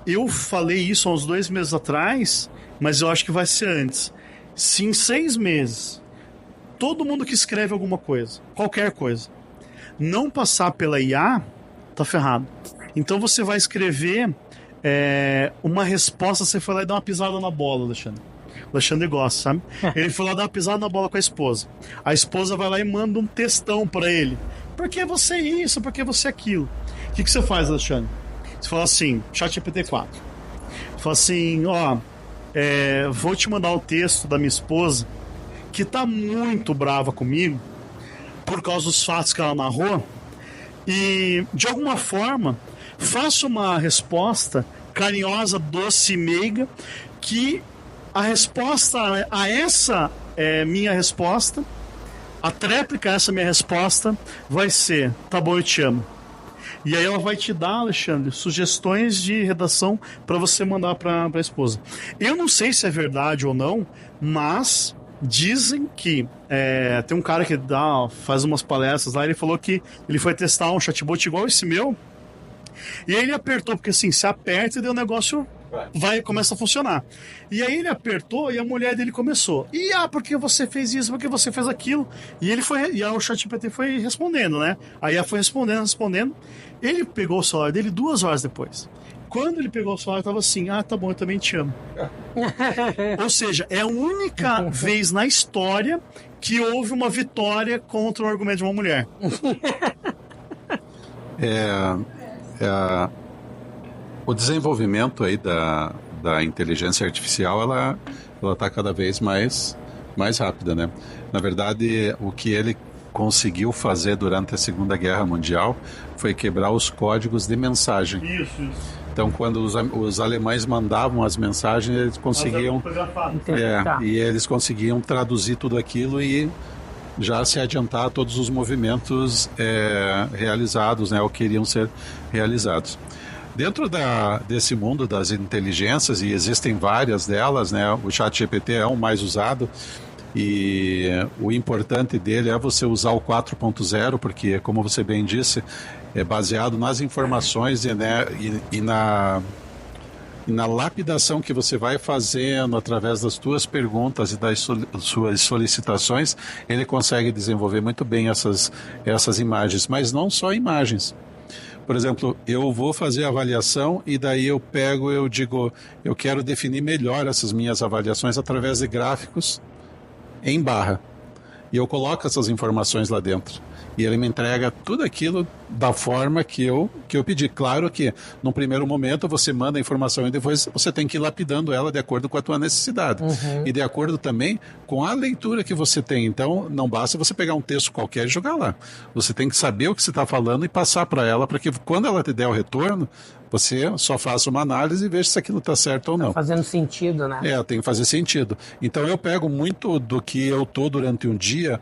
Eu falei isso há uns 2 meses atrás, mas eu acho que vai ser antes. Se em 6 meses todo mundo que escreve alguma coisa, qualquer coisa, não passar pela IA, tá ferrado. Então você vai escrever uma resposta, você foi lá e dá uma pisada na bola, Alexandre. O Alexandre gosta, sabe? Ele foi lá dar uma pisada na bola com a esposa. A esposa vai lá e manda um textão pra ele. Por que você isso? Por que você aquilo? O que você faz, Alexandre? Você fala assim, ChatGPT-4. Fala assim, vou te mandar o texto da minha esposa, que tá muito brava comigo, por causa dos fatos que ela narrou, e de alguma forma, faça uma resposta carinhosa, doce e meiga, que a resposta a essa minha resposta, a tréplica a essa minha resposta, vai ser: tá bom, eu te amo. E aí ela vai te dar, Alexandre, sugestões de redação para você mandar para a esposa. Eu não sei se é verdade ou não, mas dizem que tem um cara que faz umas palestras lá, ele falou que ele foi testar um chatbot igual esse meu, e aí ele apertou, porque assim, se aperta e daí o negócio começa a funcionar. E aí ele apertou e a mulher dele começou. Porque você fez isso, porque você fez aquilo. E ele foi, o ChatGPT foi respondendo, né? Aí ela foi respondendo. Ele pegou o celular dele 2 horas depois. Quando ele pegou o celular, tava assim: tá bom, eu também te amo. Ou seja, é a única vez na história que houve uma vitória contra o argumento de uma mulher. O desenvolvimento aí da inteligência artificial, ela está cada vez mais rápida, né? Na verdade, o que ele conseguiu fazer durante a Segunda Guerra Mundial foi quebrar os códigos de mensagem. Isso. Então, quando os alemães mandavam as mensagens, eles conseguiam... e eles conseguiam traduzir tudo aquilo e já se adiantar a todos os movimentos realizados, né, ou queriam ser realizados. Dentro desse mundo das inteligências, e existem várias delas, né, o ChatGPT é o mais usado, e o importante dele é você usar o 4.0, porque, como você bem disse, é baseado nas informações e na lapidação que você vai fazendo através das suas perguntas e das suas solicitações. Ele consegue desenvolver muito bem essas imagens, mas não só imagens. Por exemplo, eu vou fazer a avaliação e daí eu digo, eu quero definir melhor essas minhas avaliações através de gráficos em barra. E eu coloco essas informações lá dentro. E ele me entrega tudo aquilo da forma que eu pedi. Claro que, num primeiro momento, você manda a informação e depois você tem que ir lapidando ela de acordo com a tua necessidade. E de acordo também com a leitura que você tem. Então, não basta você pegar um texto qualquer e jogar lá. Você tem que saber o que você está falando e passar para ela, para que quando ela te der o retorno, você só faça uma análise e veja se aquilo está certo ou não. Tá fazendo sentido, né? Tem que fazer sentido. Então eu pego muito do que eu tô durante um dia,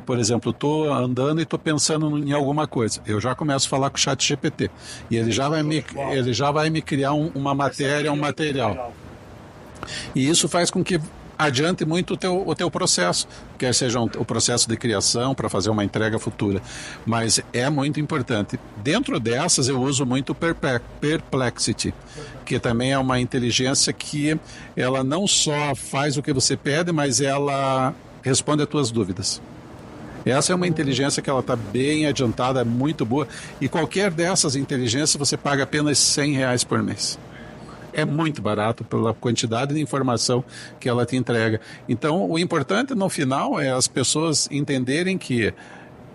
por exemplo, eu tô andando e tô pensando em alguma coisa. Eu já começo a falar com o ChatGPT. E ele já vai me criar uma matéria, um material. E isso faz com que adiante muito o teu processo, quer seja o processo de criação para fazer uma entrega futura, mas é muito importante. Dentro dessas eu uso muito o Perplexity, que também é uma inteligência que ela não só faz o que você pede, mas ela responde as tuas dúvidas. Essa é uma inteligência que ela está bem adiantada, é muito boa, e qualquer dessas inteligências você paga apenas R$100 por mês. É muito barato pela quantidade de informação que ela te entrega. Então, o importante no final é as pessoas entenderem que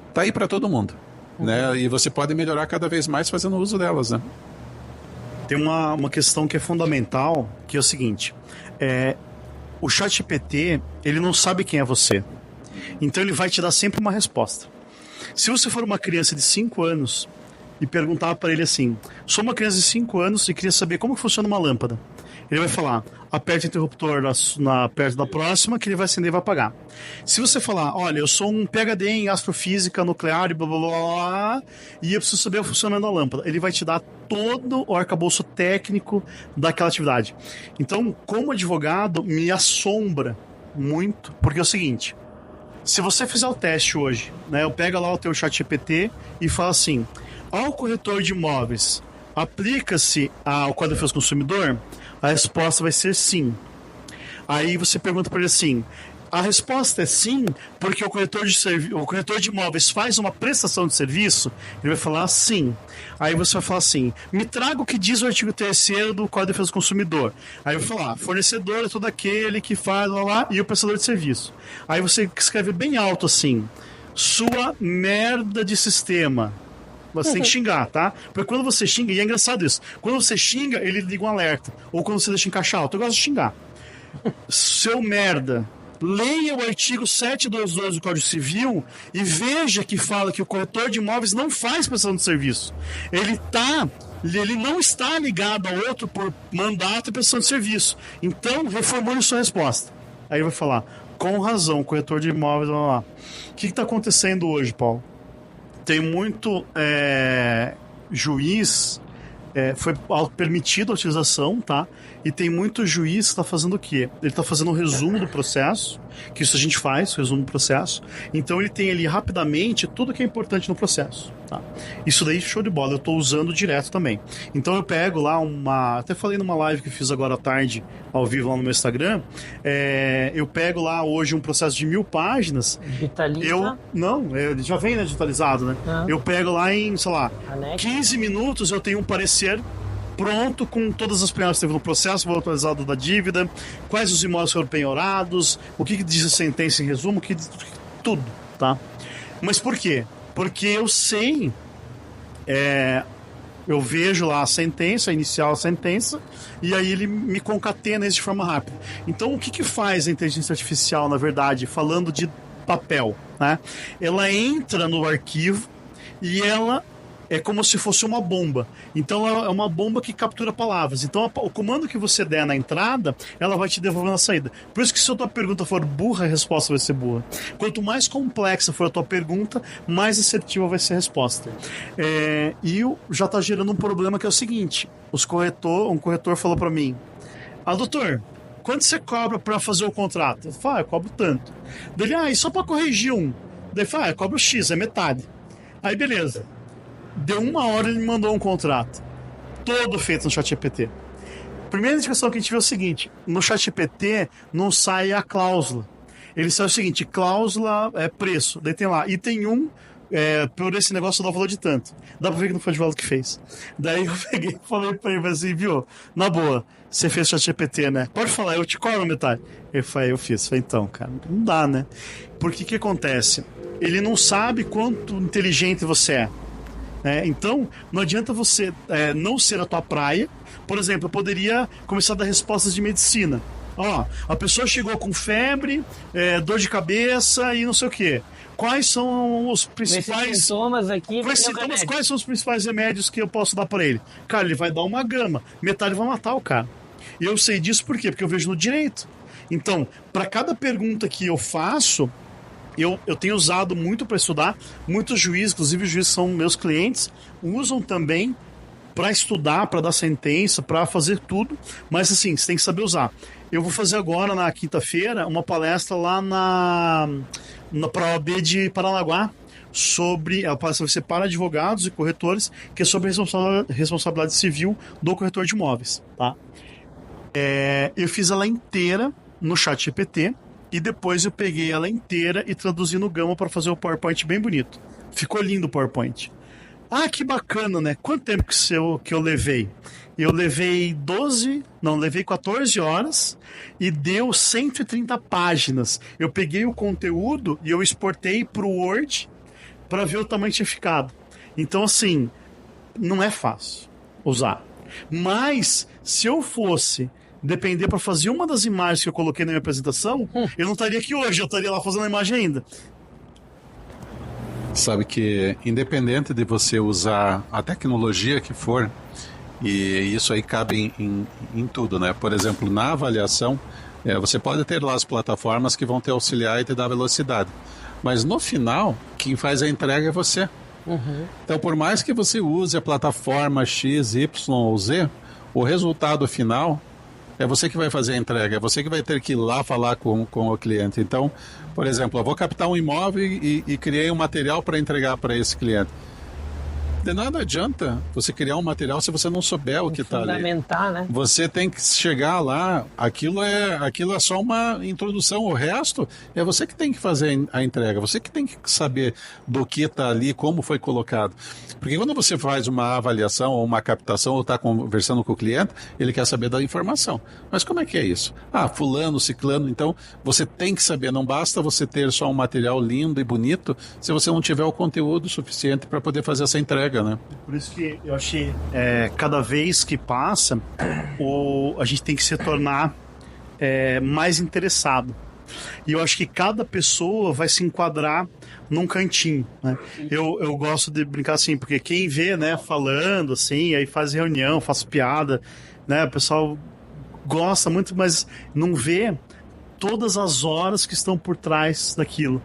está aí para todo mundo, né? E você pode melhorar cada vez mais fazendo uso delas, né? Tem uma questão que é fundamental, que é o seguinte: o ChatGPT, ele não sabe quem é você. Então ele vai te dar sempre uma resposta. Se você for uma criança de 5 anos e perguntar para ele assim: sou uma criança de 5 anos e queria saber como que funciona uma lâmpada, ele vai falar: aperte o interruptor perto da próxima, que ele vai acender e vai apagar. Se você falar: olha, eu sou um PhD em astrofísica nuclear e blá blá blá, e eu preciso saber o funcionamento da lâmpada, ele vai te dar todo o arcabouço técnico daquela atividade. Então, como advogado, me assombra muito, porque é o seguinte: se você fizer o teste hoje, né, eu pego lá o teu ChatGPT e falo assim: ao corretor de imóveis, aplica-se ao Código de Defesa do Consumidor? A resposta vai ser sim. Aí você pergunta para ele assim: a resposta é sim, porque o corretor de imóveis faz uma prestação de serviço? Ele vai falar sim. Aí você vai falar assim: me traga o que diz o artigo 3º do Código de Defesa do Consumidor. Aí eu vou falar: fornecedor é todo aquele que faz lá, e o prestador de serviço. Aí você escreve bem alto assim: sua merda de sistema. Você tem que xingar, tá? Porque quando você xinga, e é engraçado isso, quando você xinga, ele liga um alerta. Ou quando você deixa encaixar alto, eu gosto de xingar. Seu merda, leia o artigo 722 do Código Civil e veja que fala que o corretor de imóveis não faz prestação de serviço. Ele não está ligado a outro por mandato e prestação de serviço. Então, reformule sua resposta. Aí ele vai falar: com razão, corretor de imóveis, O que está acontecendo hoje, Paulo? Tem muito juiz foi permitida a utilização, tá? E tem muito juiz que está fazendo o quê? Ele está fazendo um resumo do processo, que isso a gente faz, resumo do processo. Então ele tem ali rapidamente tudo que é importante no processo, tá? Isso daí, show de bola, eu estou usando direto também. Então eu pego lá até falei numa live que fiz agora à tarde, ao vivo lá no meu Instagram, eu pego lá hoje um processo de 1000 páginas. Digitaliza? Já vem, né, digitalizado, né? Eu pego lá em, sei lá, 15 minutos eu tenho um parecer pronto com todas as penhoras que teve no processo, valor atualizado da dívida, quais os imóveis foram penhorados, o que diz a sentença em resumo, tudo, tá? Mas por quê? Porque eu sei, eu vejo lá a sentença, a sentença, e aí ele me concatena isso de forma rápida. Então o que faz a inteligência artificial, na verdade, falando de papel, né? Ela entra no arquivo e ela é como se fosse uma bomba. Então é uma bomba que captura palavras. Então o comando que você der na entrada, ela vai te devolver na saída. Por isso que se a tua pergunta for burra, a resposta vai ser burra. Quanto mais complexa for a tua pergunta, mais assertiva vai ser a resposta. E já está gerando um problema que é o seguinte. Um corretor falou para mim: doutor, quanto você cobra para fazer o contrato? Eu falei: eu cobro tanto. Dele: e só para corrigir um? Daí ele falou: eu cobro X, é metade. Aí beleza. Deu 1 hora e ele me mandou um contrato. Todo feito no ChatGPT. Primeira indicação que a gente vê é o seguinte: no ChatGPT não sai a cláusula. Ele sai o seguinte: cláusula é preço. Daí tem lá, item 1, por esse negócio dá o valor de tanto. Dá pra ver que não foi de valor que fez. Daí eu peguei e falei pra ele assim: viu, na boa, você fez ChatGPT, né? Pode falar, eu te cobro metade. Eu falei: eu fiz. Eu falei: então, cara, não dá, né? Porque o que acontece? Ele não sabe quanto inteligente você é. Então, não adianta você não ser a tua praia. Por exemplo, eu poderia começar a dar respostas de medicina. A pessoa chegou com febre, dor de cabeça e não sei o quê. Quais são os principais sintomas aqui? Quais são os principais remédios que eu posso dar para ele? Cara, ele vai dar uma gama. Metade vai matar o cara. E eu sei disso por quê? Porque eu vejo no direito. Então, para cada pergunta que eu faço, eu tenho usado muito para estudar. Muitos juízes, inclusive os juízes são meus clientes, usam também para estudar, para dar sentença, para fazer tudo. Mas assim, você tem que saber usar. Eu vou fazer agora, na quinta-feira, uma palestra lá na OAB de Paranaguá, sobre a palestra vai ser para advogados e corretores, que é sobre a responsabilidade civil do corretor de imóveis, tá? Eu fiz ela inteira no ChatGPT. E depois eu peguei ela inteira e traduzi no Gama para fazer um PowerPoint bem bonito. Ficou lindo o PowerPoint. Que bacana, né? Quanto tempo que eu levei? Eu levei 14 horas e deu 130 páginas. Eu peguei o conteúdo e eu exportei para o Word para ver o tamanho que tinha ficado. Então, assim, não é fácil usar. Mas, se eu fosse depender para fazer uma das imagens que eu coloquei na minha apresentação, eu não estaria aqui hoje, eu estaria lá fazendo a imagem ainda. Sabe que, independente de você usar a tecnologia que for, e isso aí cabe em tudo, né? Por exemplo, na avaliação, você pode ter lá as plataformas que vão te auxiliar e te dar velocidade. Mas no final, quem faz a entrega é você. Então, por mais que você use a plataforma X, Y ou Z, o resultado final é você que vai fazer a entrega, é você que vai ter que ir lá falar com o cliente. Então, por exemplo, eu vou captar um imóvel e criei um material para entregar para esse cliente. De nada adianta você criar um material se você não souber o que está ali. Fundamentar, né? Você tem que chegar lá, aquilo é só uma introdução, o resto é você que tem que fazer a entrega, você que tem que saber do que está ali, como foi colocado. Porque quando você faz uma avaliação ou uma captação ou está conversando com o cliente, ele quer saber da informação. Mas como é que é isso? Fulano, ciclano, então você tem que saber, não basta você ter só um material lindo e bonito se você não tiver o conteúdo suficiente para poder fazer essa entrega. Né? Por isso que eu achei, cada vez que passa, a gente tem que se tornar mais interessado. E eu acho que cada pessoa vai se enquadrar num cantinho, né? Eu gosto de brincar assim, porque quem vê, né, falando assim, aí faz reunião, faz piada, né, o pessoal gosta muito, mas não vê todas as horas que estão por trás daquilo.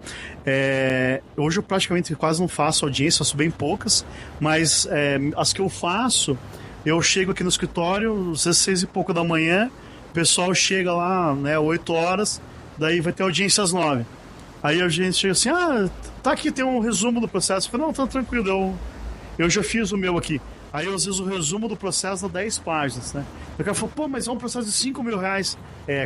Hoje eu praticamente quase não faço audiência, faço bem poucas, mas as que eu faço, eu chego aqui no escritório às vezes 6 e pouco da manhã, o pessoal chega lá, né, 8 horas, daí vai ter audiência às 9. Aí a gente chega assim, tá aqui, tem um resumo do processo. Eu falo, não, tá tranquilo, eu já fiz o meu aqui. Aí, às vezes, o resumo do processo dá 10 páginas, né? O cara falou, pô, mas é um processo de 5 mil reais.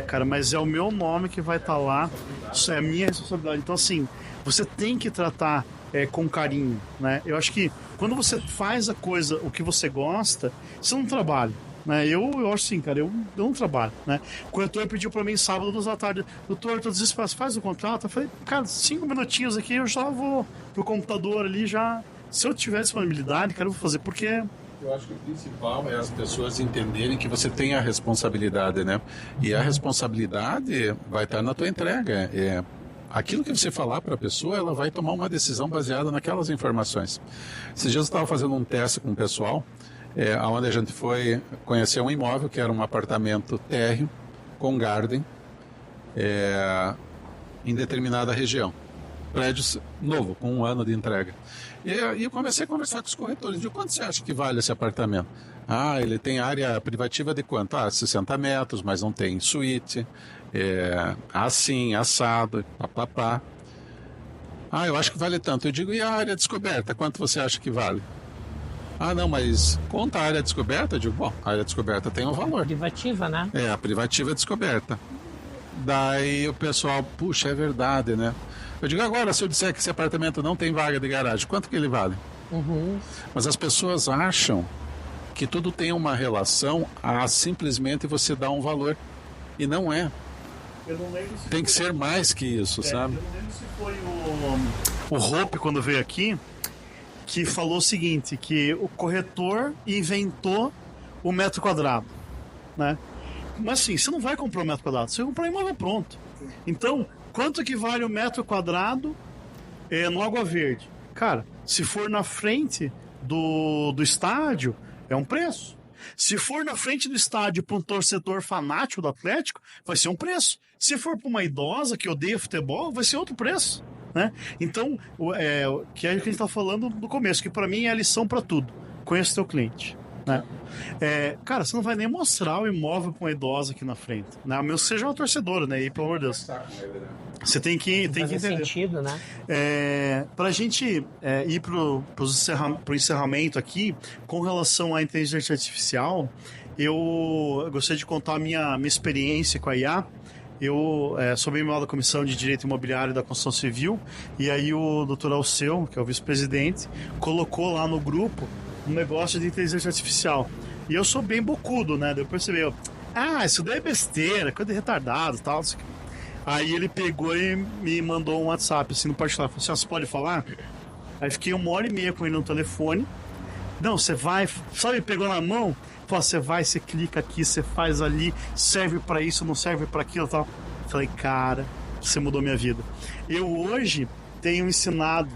Cara, mas é o meu nome que vai estar lá, isso é a minha responsabilidade. Então, assim, você tem que tratar com carinho, né? Eu acho que quando você faz a coisa, o que você gosta, você não trabalha, né? Eu acho assim, cara, eu não trabalho, né? O corretor pediu pra mim sábado, 2 da tarde, doutor, tô desesperado, faz o contrato. Eu falei, cara, 5 minutinhos aqui, eu já vou pro computador ali, já... Se eu tiver disponibilidade, cara, eu vou fazer, porque... Eu acho que o principal é as pessoas entenderem que você tem a responsabilidade, né? E a responsabilidade vai estar na tua entrega. Aquilo que você falar para a pessoa, ela vai tomar uma decisão baseada naquelas informações. Esses dias eu estava fazendo um teste com o pessoal, onde a gente foi conhecer um imóvel que era um apartamento térreo com garden em determinada região. Prédio novo, com 1 ano de entrega. E eu comecei a conversar com os corretores. De quanto você acha que vale esse apartamento? Ele tem área privativa de quanto? 60 metros, mas não tem suíte. Assim, assado, papapá. Eu acho que vale tanto. Eu digo, e a área descoberta? Quanto você acha que vale? Não, mas conta a área descoberta? Eu digo, bom, a área descoberta tem um valor. Privativa, né? A privativa é descoberta. Daí o pessoal, puxa, é verdade, né? Eu digo, agora, se eu disser que esse apartamento não tem vaga de garagem, quanto que ele vale? Mas as pessoas acham que tudo tem uma relação a simplesmente você dar um valor. E não é. Tem que ser mais que isso, sabe? Eu não lembro se foi o Hope, quando veio aqui, que falou o seguinte, que o corretor inventou o metro quadrado, né? Mas assim, você não vai comprar um metro quadrado, você vai comprar um imóvel pronto. Então, quanto que vale o metro quadrado no Água Verde? Cara, se for na frente do estádio, é um preço. Se for na frente do estádio para um torcedor fanático do Atlético, vai ser um preço. Se for para uma idosa que odeia futebol, vai ser outro preço, né? Então, que é o que a gente está falando no começo, que para mim é a lição para tudo. Conheça o teu cliente, né? Cara, você não vai nem mostrar o imóvel para uma idosa aqui na frente, né? A menos que seja uma torcedora, né? E pelo amor de Deus. Você tem que entender. Sentido, né? Para a gente ir para o encerramento aqui, com relação à inteligência artificial, eu gostaria de contar a minha experiência com a IA. Eu sou membro da Comissão de Direito Imobiliário da Construção Civil, e aí o Dr. Alceu, que é o vice-presidente, colocou lá no grupo um negócio de inteligência artificial. E eu sou bem bocudo, né? Eu percebi, isso daí é besteira, coisa de retardado e tal. Aí ele pegou e me mandou um WhatsApp, assim, no particular. Falou assim, você pode falar? Aí fiquei 1h30 com ele no telefone. Não, você vai, sabe, pegou na mão, falou, você vai, você clica aqui, você faz ali, serve pra isso, não serve pra aquilo e tal. Falei, cara, você mudou minha vida. Eu hoje tenho ensinado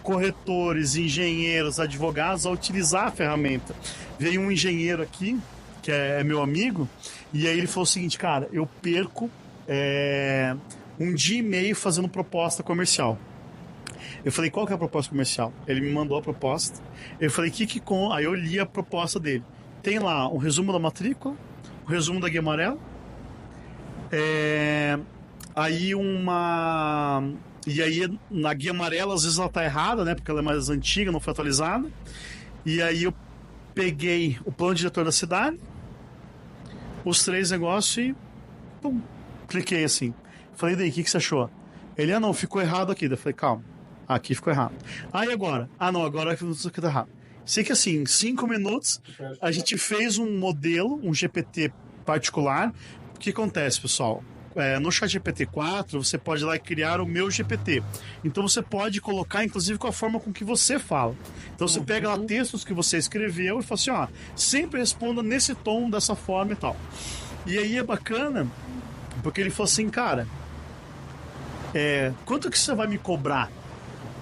corretores, engenheiros, advogados a utilizar a ferramenta. Veio um engenheiro aqui, que é meu amigo, e aí ele falou o seguinte, cara, eu perco 1 dia e meio fazendo proposta comercial. Eu falei, qual que é a proposta comercial? Ele me mandou a proposta. Eu falei, aí eu li a proposta dele. Tem lá um resumo da matrícula, um resumo da guia amarela, E aí, na guia amarela, às vezes ela tá errada, né? Porque ela é mais antiga, não foi atualizada. E aí eu peguei o plano diretor da cidade, os 3 negócios e pum, cliquei assim. Falei, daí, o que você achou? Ele, não, ficou errado aqui. Eu falei, calma, aqui ficou errado. Aí agora? Não, agora isso aqui tá errado. Sei que assim, em 5 minutos, a gente fez um modelo, um GPT particular. O que acontece, pessoal? No ChatGPT 4, você pode ir lá e criar o meu GPT. Então você pode colocar, inclusive, com a forma com que você fala. Então você pega lá textos que você escreveu e fala assim, sempre responda nesse tom, dessa forma e tal. E aí é bacana, porque ele falou assim, cara, quanto que você vai me cobrar?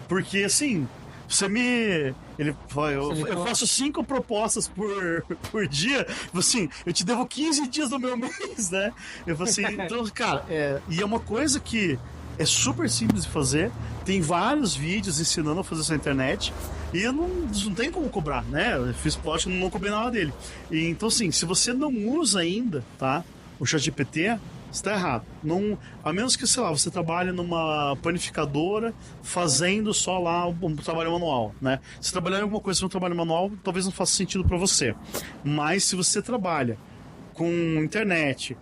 Porque assim, você me Ele falou, eu faço 5 propostas por dia, assim, eu te devo 15 dias do meu mês, né? Eu falei assim, então, cara, e é uma coisa que é super simples de fazer, tem vários vídeos ensinando a fazer isso na internet, e eu não tem como cobrar, né? Eu fiz plot e não cobrei nada dele. E, então, assim, se você não usa ainda, tá? O ChatGPT, está errado. Não, a menos que, sei lá, você trabalhe numa panificadora fazendo só lá um trabalho manual, né? Se trabalhar em alguma coisa no trabalho manual, talvez não faça sentido para você. Mas se você trabalha com internet,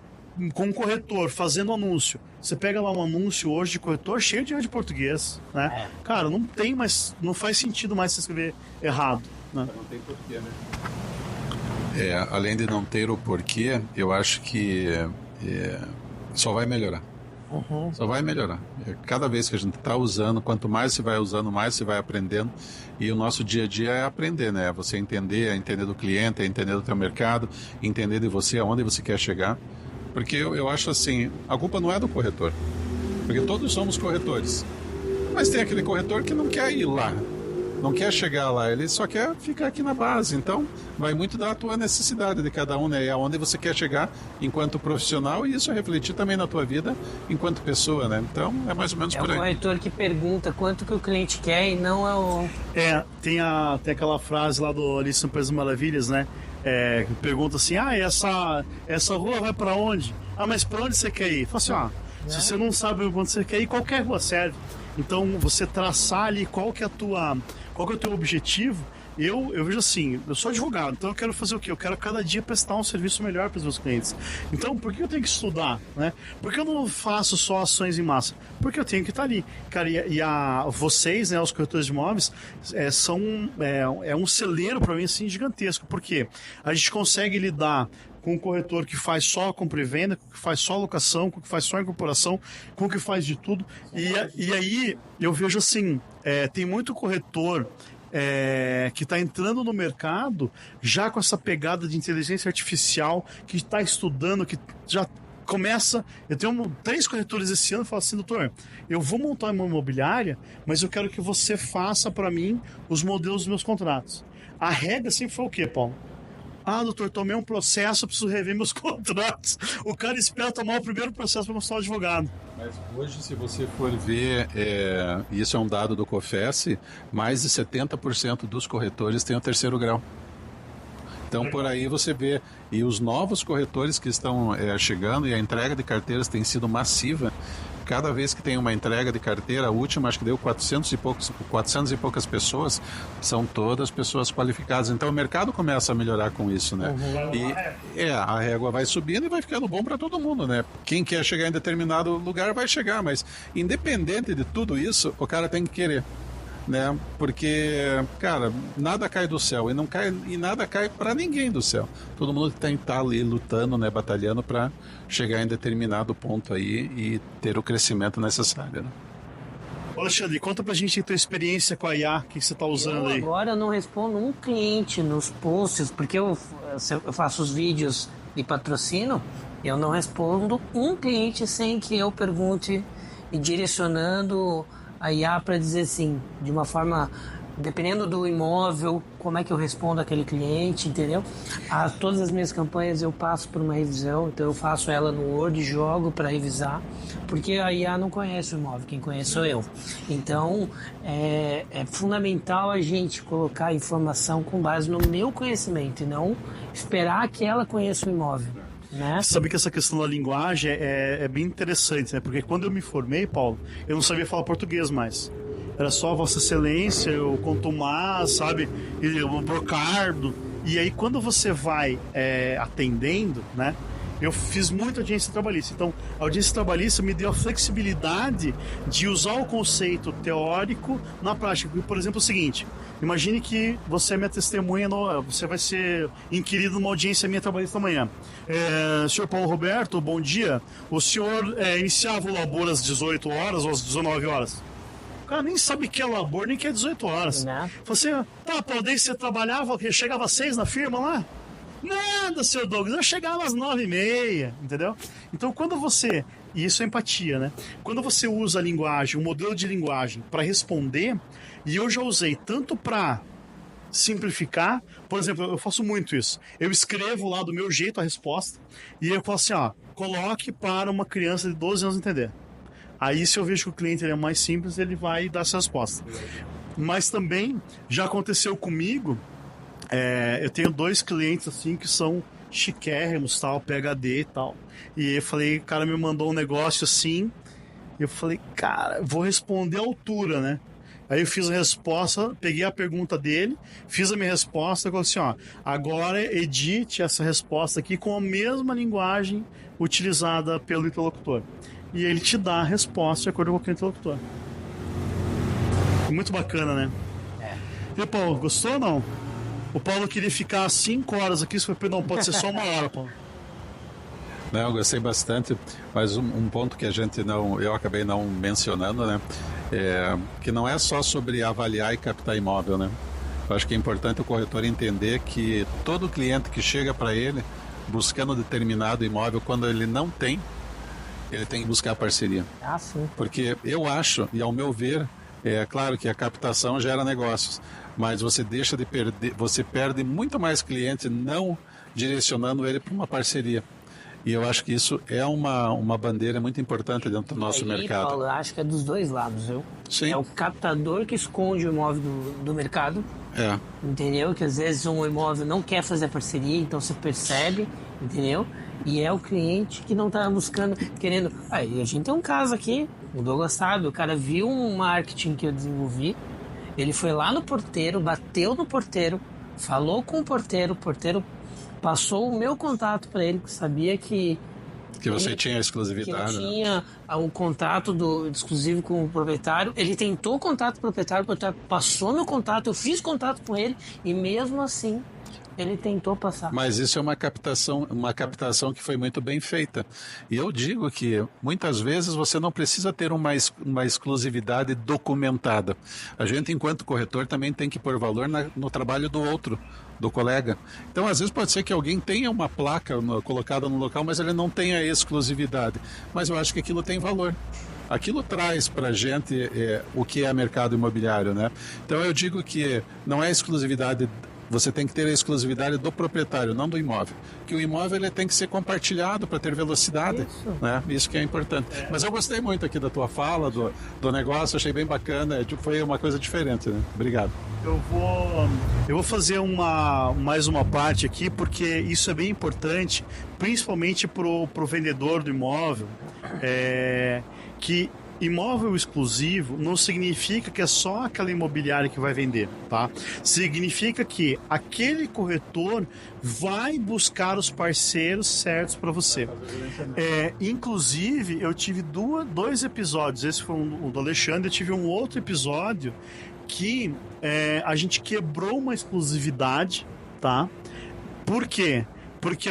com um corretor, fazendo anúncio, você pega lá um anúncio hoje de corretor cheio de erro de português, né? Cara, não tem mais, não faz sentido mais você escrever errado, né? Não tem porquê, né? Além de não ter o porquê, eu acho que só vai melhorar. Só vai melhorar. Cada vez que a gente está usando, quanto mais você vai usando, mais você vai aprendendo. E o nosso dia a dia é aprender, né? Você entender do cliente, entender do teu mercado, entender de você, aonde você quer chegar. Porque eu acho assim, a culpa não é do corretor. Porque todos somos corretores. Mas tem aquele corretor que não quer ir lá. Não quer chegar lá, ele só quer ficar aqui na base. Então, vai muito da tua necessidade de cada um, né? E aonde você quer chegar enquanto profissional, e isso é refletir também na tua vida enquanto pessoa, né? Então, é mais ou menos por aí. É o corretor que pergunta quanto que o cliente quer e não é o... Tem aquela frase lá do Alice no País das Maravilhas, né? Que pergunta assim, essa rua vai pra onde? Mas pra onde você quer ir? Fala assim, se você não sabe onde você quer ir, qualquer rua serve. Então, você traçar ali qual que é o teu objetivo. Eu vejo assim, eu sou advogado, então eu quero fazer o quê? Eu quero cada dia prestar um serviço melhor para os meus clientes. Então, por que eu tenho que estudar, né? Por que eu não faço só ações em massa? Porque eu tenho que estar ali. Cara, vocês, né, os corretores de imóveis, são um celeiro para mim, assim, gigantesco. Porque a gente consegue lidar com um corretor que faz só compra e venda, que faz só locação, que faz só incorporação, com que faz de tudo. E aí eu vejo assim, tem muito corretor que está entrando no mercado já com essa pegada de inteligência artificial, que está estudando, que já começa. Eu tenho 3 corretores esse ano e falo assim, doutor, eu vou montar uma imobiliária, mas eu quero que você faça para mim os modelos dos meus contratos. A regra sempre foi o quê, Paulo? Doutor, tomei um processo, preciso rever meus contratos. O cara espera tomar o primeiro processo para mostrar o advogado. Mas hoje, se você for ver, isso é um dado do COFES, mais de 70% dos corretores têm o 3º grau. Então, por aí você vê, e os novos corretores que estão chegando, e a entrega de carteiras tem sido massiva. Cada vez que tem uma entrega de carteira, a última acho que deu 400 e poucas pessoas, são todas pessoas qualificadas. Então o mercado começa a melhorar com isso, né? E a régua vai subindo e vai ficando bom para todo mundo, né? Quem quer chegar em determinado lugar vai chegar, mas independente de tudo isso, o cara tem que querer, né? Porque, cara, nada cai do céu e nada cai para ninguém do céu. Todo mundo tem que estar ali lutando, né, batalhando para chegar em determinado ponto aí e ter o crescimento necessário, né? Ô Alexandre, conta pra gente a tua experiência com a IA, que você tá usando aí. Agora eu não respondo um cliente nos posts, porque eu faço os vídeos de patrocínio, eu não respondo um cliente sem que eu pergunte e direcionando a IA para dizer assim, de uma forma, dependendo do imóvel, como é que eu respondo aquele cliente, entendeu? Todas as minhas campanhas eu passo por uma revisão, então eu faço ela no Word, jogo para revisar, porque a IA não conhece o imóvel, quem conhece sou eu. Então é fundamental a gente colocar informação com base no meu conhecimento e não esperar que ela conheça o imóvel. Né? Sabe que essa questão da linguagem é bem interessante, né? Porque quando eu me formei, Paulo, eu não sabia falar português mais. Era só Vossa Excelência, o contumaz, sabe? O brocardo. E aí quando você vai atendendo, né? Eu fiz muita audiência trabalhista. Então, a audiência trabalhista me deu a flexibilidade de usar o conceito teórico na prática. Por exemplo, o seguinte: imagine que você é minha testemunha, você vai ser inquirido numa audiência minha trabalhista amanhã. Senhor Paulo Roberto, bom dia. O senhor iniciava o labor às 18 horas ou às 19 horas? O cara nem sabe que é labor, nem que é 18 horas. Você, Paulo, daí você trabalhava, chegava às 6 na firma lá? Nada, senhor Douglas, eu chegava às 9h30, entendeu? Então, quando você... E isso é empatia, né? Quando você usa a linguagem, o modelo de linguagem para responder, e eu já usei tanto para simplificar. Por exemplo, eu faço muito isso. Eu escrevo lá do meu jeito a resposta e eu falo assim, coloque para uma criança de 12 anos entender. Aí, se eu vejo que o cliente ele é mais simples, ele vai dar essa resposta. Mas também já aconteceu comigo, eu tenho 2 clientes assim que são chiquérrimos, tal, PhD e tal. E eu falei, o cara me mandou um negócio assim, e eu falei, cara, vou responder à altura, né? Aí eu fiz a resposta, peguei a pergunta dele, fiz a minha resposta e falei assim, agora edite essa resposta aqui com a mesma linguagem utilizada pelo interlocutor. E ele te dá a resposta de acordo com o interlocutor. Muito bacana, né? E Paulo, gostou ou não? O Paulo queria ficar 5 horas aqui, não, pode ser só 1 hora, Paulo. Não, eu gostei bastante, mas um ponto que eu acabei não mencionando, né, que não é só sobre avaliar e captar imóvel, né. Eu acho que é importante o corretor entender que todo cliente que chega para ele buscando determinado imóvel, quando ele não tem, ele tem que buscar parceria. Sim. Porque eu acho, e ao meu ver, é claro que a captação gera negócios, mas você perde muito mais cliente não direcionando ele para uma parceria. E eu acho que isso é uma bandeira muito importante dentro do nosso mercado. Paulo, eu acho que é dos 2 lados, viu? Sim. É o captador que esconde o imóvel do mercado. Entendeu? Que às vezes um imóvel não quer fazer parceria, então você percebe, entendeu? E é o cliente que não está buscando, querendo... Aí a gente tem um caso aqui, o Douglas sabe, o cara viu um marketing que eu desenvolvi, ele foi lá no porteiro, bateu no porteiro, falou com o porteiro passou o meu contato para ele, que sabia que você tinha exclusividade. Que eu tinha um contato exclusivo com o proprietário. Ele tentou contato com o proprietário passou meu contato, eu fiz contato com ele e mesmo assim ele tentou passar. Mas isso é uma captação que foi muito bem feita. E eu digo que muitas vezes você não precisa ter uma exclusividade documentada. A gente, enquanto corretor, também tem que pôr valor no trabalho do outro, do colega. Então, às vezes pode ser que alguém tenha uma placa colocada no local, mas ele não tenha exclusividade. Mas eu acho que aquilo tem valor. Aquilo traz para a gente o que é mercado imobiliário, né? Então eu digo que não é exclusividade. Você tem que ter a exclusividade do proprietário, não do imóvel. Que o imóvel ele tem que ser compartilhado para ter velocidade. Né? Isso que é importante. Mas eu gostei muito aqui da tua fala, do negócio, achei bem bacana. Foi uma coisa diferente, né? Obrigado. Eu vou fazer mais uma parte aqui, porque isso é bem importante, principalmente pro vendedor do imóvel, que imóvel exclusivo não significa que é só aquela imobiliária que vai vender, tá? Significa que aquele corretor vai buscar os parceiros certos para você. Inclusive, eu tive 2 episódios. Esse foi o do Alexandre. Eu tive um outro episódio que a gente quebrou uma exclusividade, tá? Por quê? Porque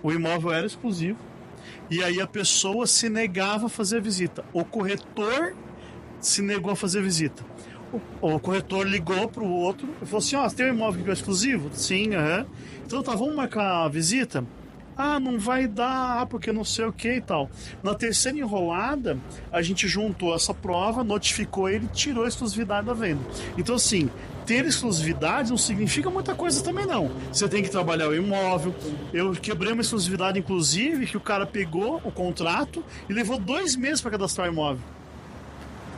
o imóvel era exclusivo. E aí a pessoa se negava a fazer a visita. O corretor se negou a fazer a visita. O corretor ligou para o outro e falou assim, você tem um imóvel que é exclusivo? Sim, Então tá, vamos marcar a visita? Não vai dar, porque não sei o que e tal. Na terceira enrolada, a gente juntou essa prova, notificou ele e tirou a exclusividade da venda. Então assim, ter exclusividade não significa muita coisa também não. Você tem que trabalhar o imóvel. Eu quebrei uma exclusividade, inclusive, que o cara pegou o contrato e levou 2 meses para cadastrar o imóvel.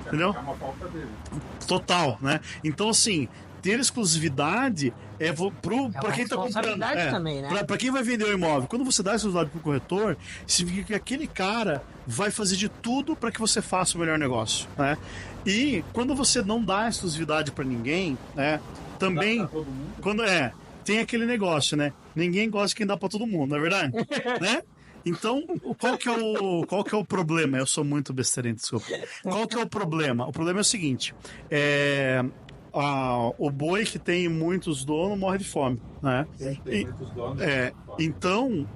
Entendeu? É uma falta dele. Total, né? Então assim, ter exclusividade para quem está comprando. Também, né? Para quem vai vender o imóvel. Quando você dá exclusividade para o corretor, significa que aquele cara vai fazer de tudo para que você faça o melhor negócio, né? E quando você não dá exclusividade para ninguém, né? Também tem aquele negócio, né? Ninguém gosta de quem dá para todo mundo, não é verdade? Né? Então, qual que é o problema? Eu sou muito besteirinho, desculpa. Qual que é o problema? O problema é o seguinte: o boi que tem muitos donos morre de fome, né? Então,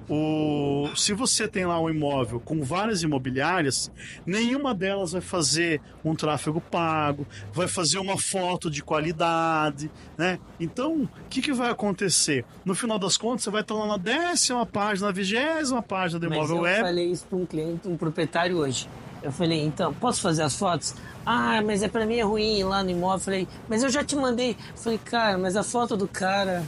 se você tem lá um imóvel com várias imobiliárias, nenhuma delas vai fazer um tráfego pago, vai fazer uma foto de qualidade, né? Então, o que vai acontecer? No final das contas, você vai estar lá na 10ª página, na 20ª página do imóvel web. Eu falei isso para um cliente, um proprietário hoje. Eu falei, então, posso fazer as fotos? Ah, mas pra mim é ruim ir lá no imóvel. Eu falei, mas eu já te mandei. Eu falei, cara, mas a foto do cara...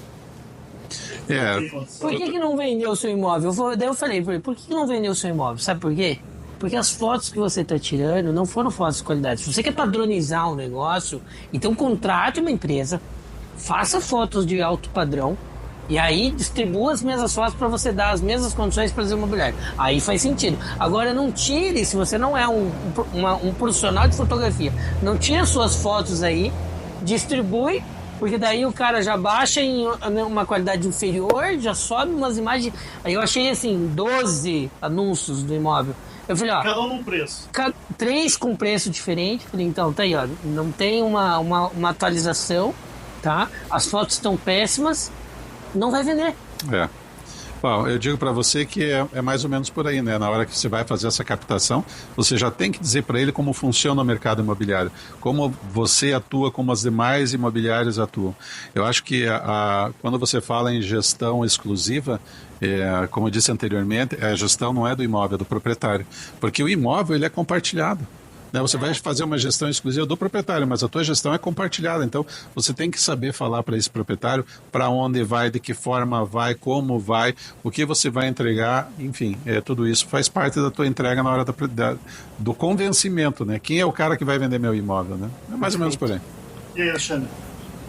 Por que não vendeu o seu imóvel? Daí eu falei, por que não vendeu o seu imóvel? Sabe por quê? Porque as fotos que você está tirando não foram fotos de qualidade. Se você quer padronizar um negócio, então contrate uma empresa, faça fotos de alto padrão e aí distribua as mesmas fotos para você dar as mesmas condições para o imobiliário. Aí faz sentido. Agora não tire, se você não é um profissional de fotografia, não tire as suas fotos aí, distribui, porque daí o cara já baixa em uma qualidade inferior, já sobe umas imagens. Aí eu achei assim, 12 anúncios do imóvel. Eu falei, ó, cada um num preço. 3 com preço diferente. Falei, então, tá aí, ó. Não tem uma atualização, tá? As fotos estão péssimas, não vai vender. Bom, eu digo para você que é mais ou menos por aí, né? Na hora que você vai fazer essa captação, você já tem que dizer para ele como funciona o mercado imobiliário, como você atua, como as demais imobiliárias atuam. Eu acho que quando você fala em gestão exclusiva, como eu disse anteriormente, a gestão não é do imóvel, é do proprietário, porque o imóvel ele é compartilhado. Você vai fazer uma gestão exclusiva do proprietário, mas a tua gestão é compartilhada. Então, você tem que saber falar para esse proprietário para onde vai, de que forma vai, como vai, o que você vai entregar. Enfim, tudo isso faz parte da tua entrega na hora do convencimento, né? Quem é o cara que vai vender meu imóvel, né? É mais ou menos por aí. E aí, Alexandre?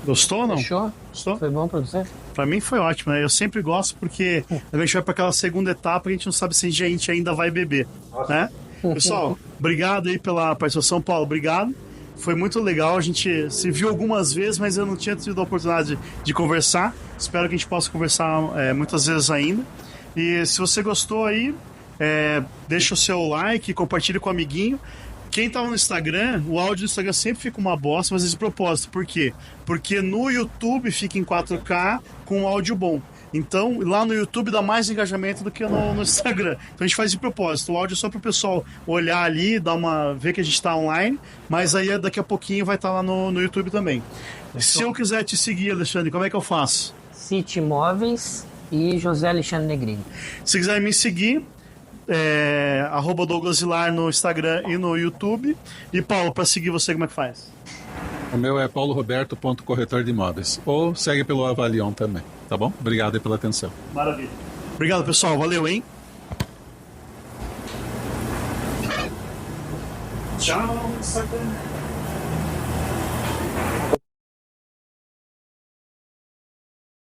Gostou ou não? Fechou? Gostou? Foi bom para você? Pra mim foi ótimo, né? Eu sempre gosto porque a gente vai para aquela segunda etapa e a gente não sabe se a gente ainda vai beber, né? Pessoal, obrigado aí pela participação, Paulo, obrigado. Foi muito legal, a gente se viu algumas vezes, mas eu não tinha tido a oportunidade de conversar. Espero que a gente possa conversar muitas vezes ainda. E se você gostou aí, deixa o seu like, compartilhe com o amiguinho. Quem tá no Instagram, o áudio do Instagram sempre fica uma bosta, mas de propósito. Por quê? Porque no YouTube fica em 4K com um áudio bom. Então, lá no YouTube dá mais engajamento do que no Instagram. Então a gente faz de propósito. O áudio é só para o pessoal olhar ali, ver que a gente está online, mas aí daqui a pouquinho vai estar lá no YouTube também. Se eu quiser te seguir, Alexandre, como é que eu faço? City Imóveis e José Alexandre Negrini. Se quiser me seguir, @DouglasVilar no Instagram e no YouTube. E Paulo, para seguir você, como é que faz? O meu é pauloroberto.corretor de imóveis. Ou segue pelo Avalion também, tá bom? Obrigado aí pela atenção. Maravilha. Obrigado, pessoal. Valeu, hein? Tchau, Instagram.